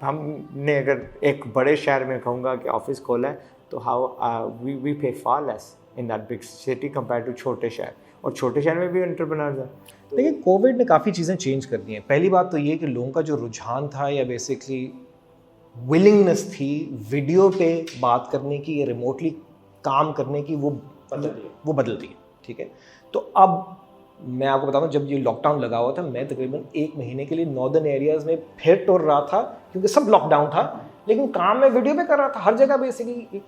हमने अगर एक बड़े शहर में कहूँगा कि ऑफिस खोला है तो how we pay far less in that big city compare to छोटे शहर, और छोटे शहर में भी एंटरप्रेन्योर्स हैं। देखिए, कोविड ने काफ़ी चीज़ें चेंज कर दी हैं। पहली बात तो ये कि लोगों का जो रुझान था या बेसिकली विलिंगनेस थी वीडियो पे बात करने की या रिमोटली काम करने की, वो बदल दी है, ठीक है। तो अब मैं आपको बताऊं, जब ये लॉकडाउन लगा हुआ था, मैं तकरीबन 1 महीने के लिए नॉर्दर्न एरियाज़ में फिर टूर रहा था, क्योंकि सब लॉकडाउन था, लेकिन काम मैं वीडियो पे कर रहा था हर जगह। बेसिकली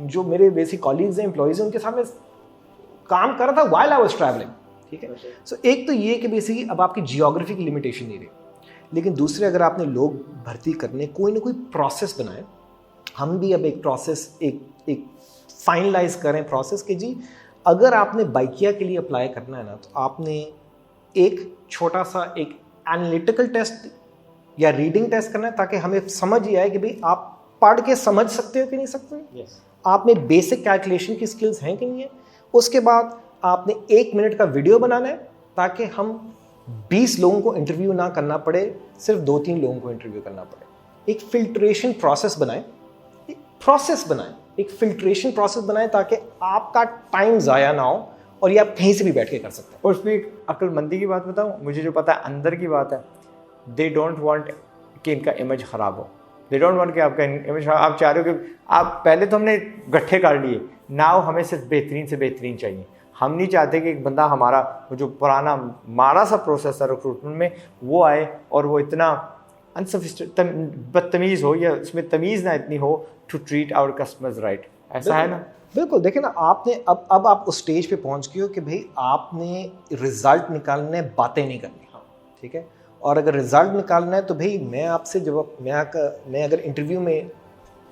जो मेरे बेसिक कॉलीग्स हैं, एम्प्लॉयज़ हैं, उनके सामने काम कर रहा था व्हाइल आई वाज ट्रैवलिंग, ठीक है। सो एक तो ये कि बेसिकली अब आपकी जियोग्राफी की लिमिटेशन नहीं रही, लेकिन दूसरे अगर आपने लोग भर्ती करने, कोई ना कोई प्रोसेस बनाए। हम भी अब एक प्रोसेस एक फाइनलाइज करें प्रोसेस कि जी अगर आपने बाइकिया के लिए अप्लाई करना है ना, तो आपने एक छोटा सा एक एनालिटिकल टेस्ट या रीडिंग टेस्ट करना है, ताकि हमें समझ ही आए कि भाई आप पढ़ के समझ सकते हो कि नहीं सकते, आप में बेसिक कैलकुलेशन की स्किल्स हैं कि नहीं है। उसके बाद आपने 1 मिनट का वीडियो बनाना है, ताकि हम 20 लोगों को इंटरव्यू ना करना पड़े, सिर्फ 2-3 लोगों को इंटरव्यू करना पड़े। एक फिल्ट्रेशन प्रोसेस बनाएं, एक फिल्ट्रेशन प्रोसेस बनाएं, ताकि आपका टाइम ज़ाया ना हो और ये आप कहीं से भी बैठ के कर सकते हैं। और उसमें एक अक्लमंदी की बात बताऊं, मुझे जो पता है अंदर की बात है, दे डोंट वांट कि इनका इमेज ख़राब हो, दे डोंट वांट कि आपका इमेज, आप चाह रहे हो कि आप पहले तो हमने गट्ठे काट लिए, नाउ हमें सिर्फ बेहतरीन से बेहतरीन चाहिए। हम नहीं चाहते कि एक बंदा हमारा वो जो पुराना माड़ा सा प्रोसेस है रिक्रूटमेंट में वो आए और वो इतना बदतमीज़ हो या उसमें तमीज़ ना इतनी हो to treat our customers right. ऐसा है ना? बिल्कुल। देखिए ना, आपने अब आप उस स्टेज पे पहुंच गए हो कि भाई आपने रिजल्ट निकालने, बातें नहीं करनी। ठीक है। और अगर रिजल्ट निकालना है तो भाई मैं आपसे जब मैं अगर इंटरव्यू में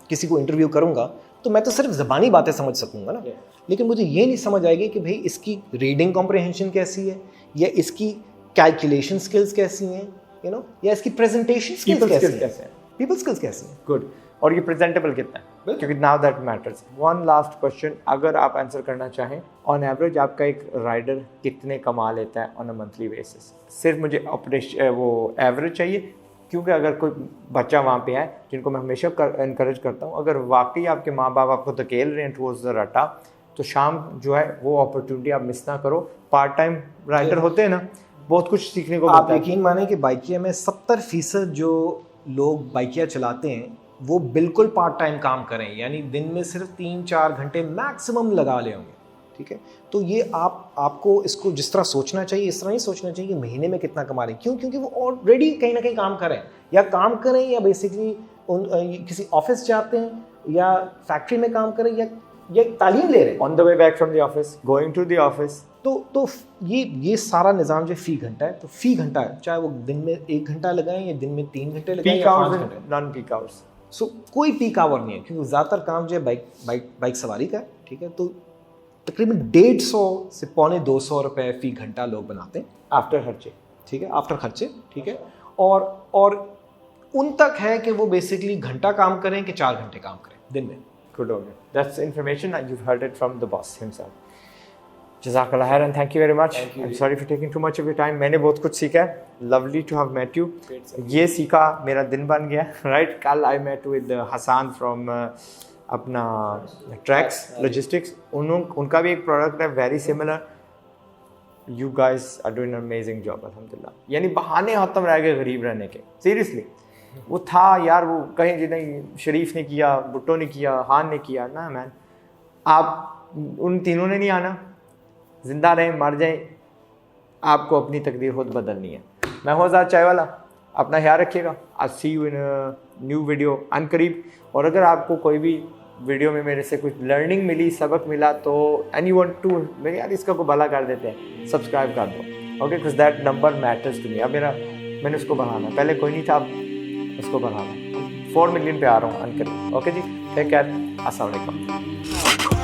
किसी को इंटरव्यू करूंगा तो मैं तो सिर्फ ज़बानी बातें समझ सकूंगा ना, लेकिन मुझे ये नहीं समझ आएगी कि भाई इसकी रीडिंग कॉम्प्रिहेंशन कैसी है, या इसकी कैलकुलेशन स्किल्स कैसी हैं, या इसकी प्रेजेंटेशन स्किल्स कैसी हैं, पीपल स्किल्स कैसी हैं। गुड। और ये प्रेजेंटेबल कितना है, क्योंकि now that matters. One last question, अगर आप आंसर करना चाहें, ऑन एवरेज आपका एक राइडर कितने कमा लेता है ऑन अ मंथली बेसिस? सिर्फ मुझे वो एवरेज चाहिए, क्योंकि अगर कोई बच्चा वहाँ पे है, जिनको मैं हमेशा इनकरेज करता हूँ, अगर वाकई आपके माँ बाप आपको धकेल रहे हैं टुवर्ड्स द रटा, तो शाम जो है वो अपॉर्चुनिटी आप मिस ना करो। पार्ट टाइम राइडर होते हैं ना, बहुत कुछ सीखने को आप यकीन माने कि बाइकिया में 70% जो लोग बाइकिया चलाते हैं वो बिल्कुल पार्ट टाइम काम करें, यानी दिन में सिर्फ 3-4 घंटे मैक्सिमम लगा ले होंगे। ठीक है। तो ये आपको इसको जिस तरह सोचना चाहिए, इस तरह नहीं सोचना चाहिए कि महीने में कितना कमा रहे हैं। क्यों? क्योंकि वो ऑलरेडी कहीं ना कहीं काम करें, या बेसिकली किसी ऑफिस जाते हैं, या फैक्ट्री में काम करें, या तालीम ले रहे हैं on the way back from the office, going to the office. तो ये सारा निज़ाम जो फ़ी घंटा है, तो फ़ी घंटा है, चाहे वो दिन में 1 घंटा लगाएं या दिन में 3 घंटे लगाएं या 5 घंटे, नॉन पीक आवर्स। सो कोई पीक आवर नहीं है, क्योंकि ज़्यादातर काम जो है बाइक सवारी का है। ठीक है। तो तकरीबन 150 से पौने 200 रुपये फ़ी घंटा लोग बनाते हैं आफ्टर खर्चे। ठीक है, आफ्टर खर्चे। ठीक है। और उन तक है कि वो बेसिकली घंटा काम करें कि 4 घंटे काम करें दिन में। Good on you. That's information and you've heard it from the boss himself. Jazakallah khair and thank you very much. I'm sorry for taking too much of your time. मैंने बहुत कुछ सीखा है. Lovely to have met you. ये सीखा, मेरा दिन बन गया. Right? कल I met with Hassan from अपना Trax Logistics. उनका भी एक प्रोडक्ट है very similar. You guys are doing an amazing job. अल्हम्दुलिल्लाह. यानी बहाने खत्म रह गए गरीब रहने के. Seriously. वो था यार, वो कहीं जितने शरीफ ने किया, भुट्टो ने किया, खान ने किया ना मैन, आप उन तीनों ने नहीं आना। जिंदा रहें मर जाएं, आपको अपनी तकदीर खुद बदलनी है। मैं हूँ आज़ाद चाय वाला, अपना ख्याल रखिएगा। आई सी यू इन न्यू वीडियो अनकरीब। और अगर आपको कोई भी वीडियो में मेरे से कुछ लर्निंग मिली, सबक मिला, तो एनी वन टू मेरे यार इसका को भला कर देते हैं, सब्सक्राइब कर दो। Okay, because that number matters to me. अब मैंने उसको बढ़ाना, पहले कोई नहीं था, उसको बढ़ाना। 4 मिलियन पे आ रहा हूँ अनकरीब। ओके जी, टेक केयर, अस्सलाम वालेकुम।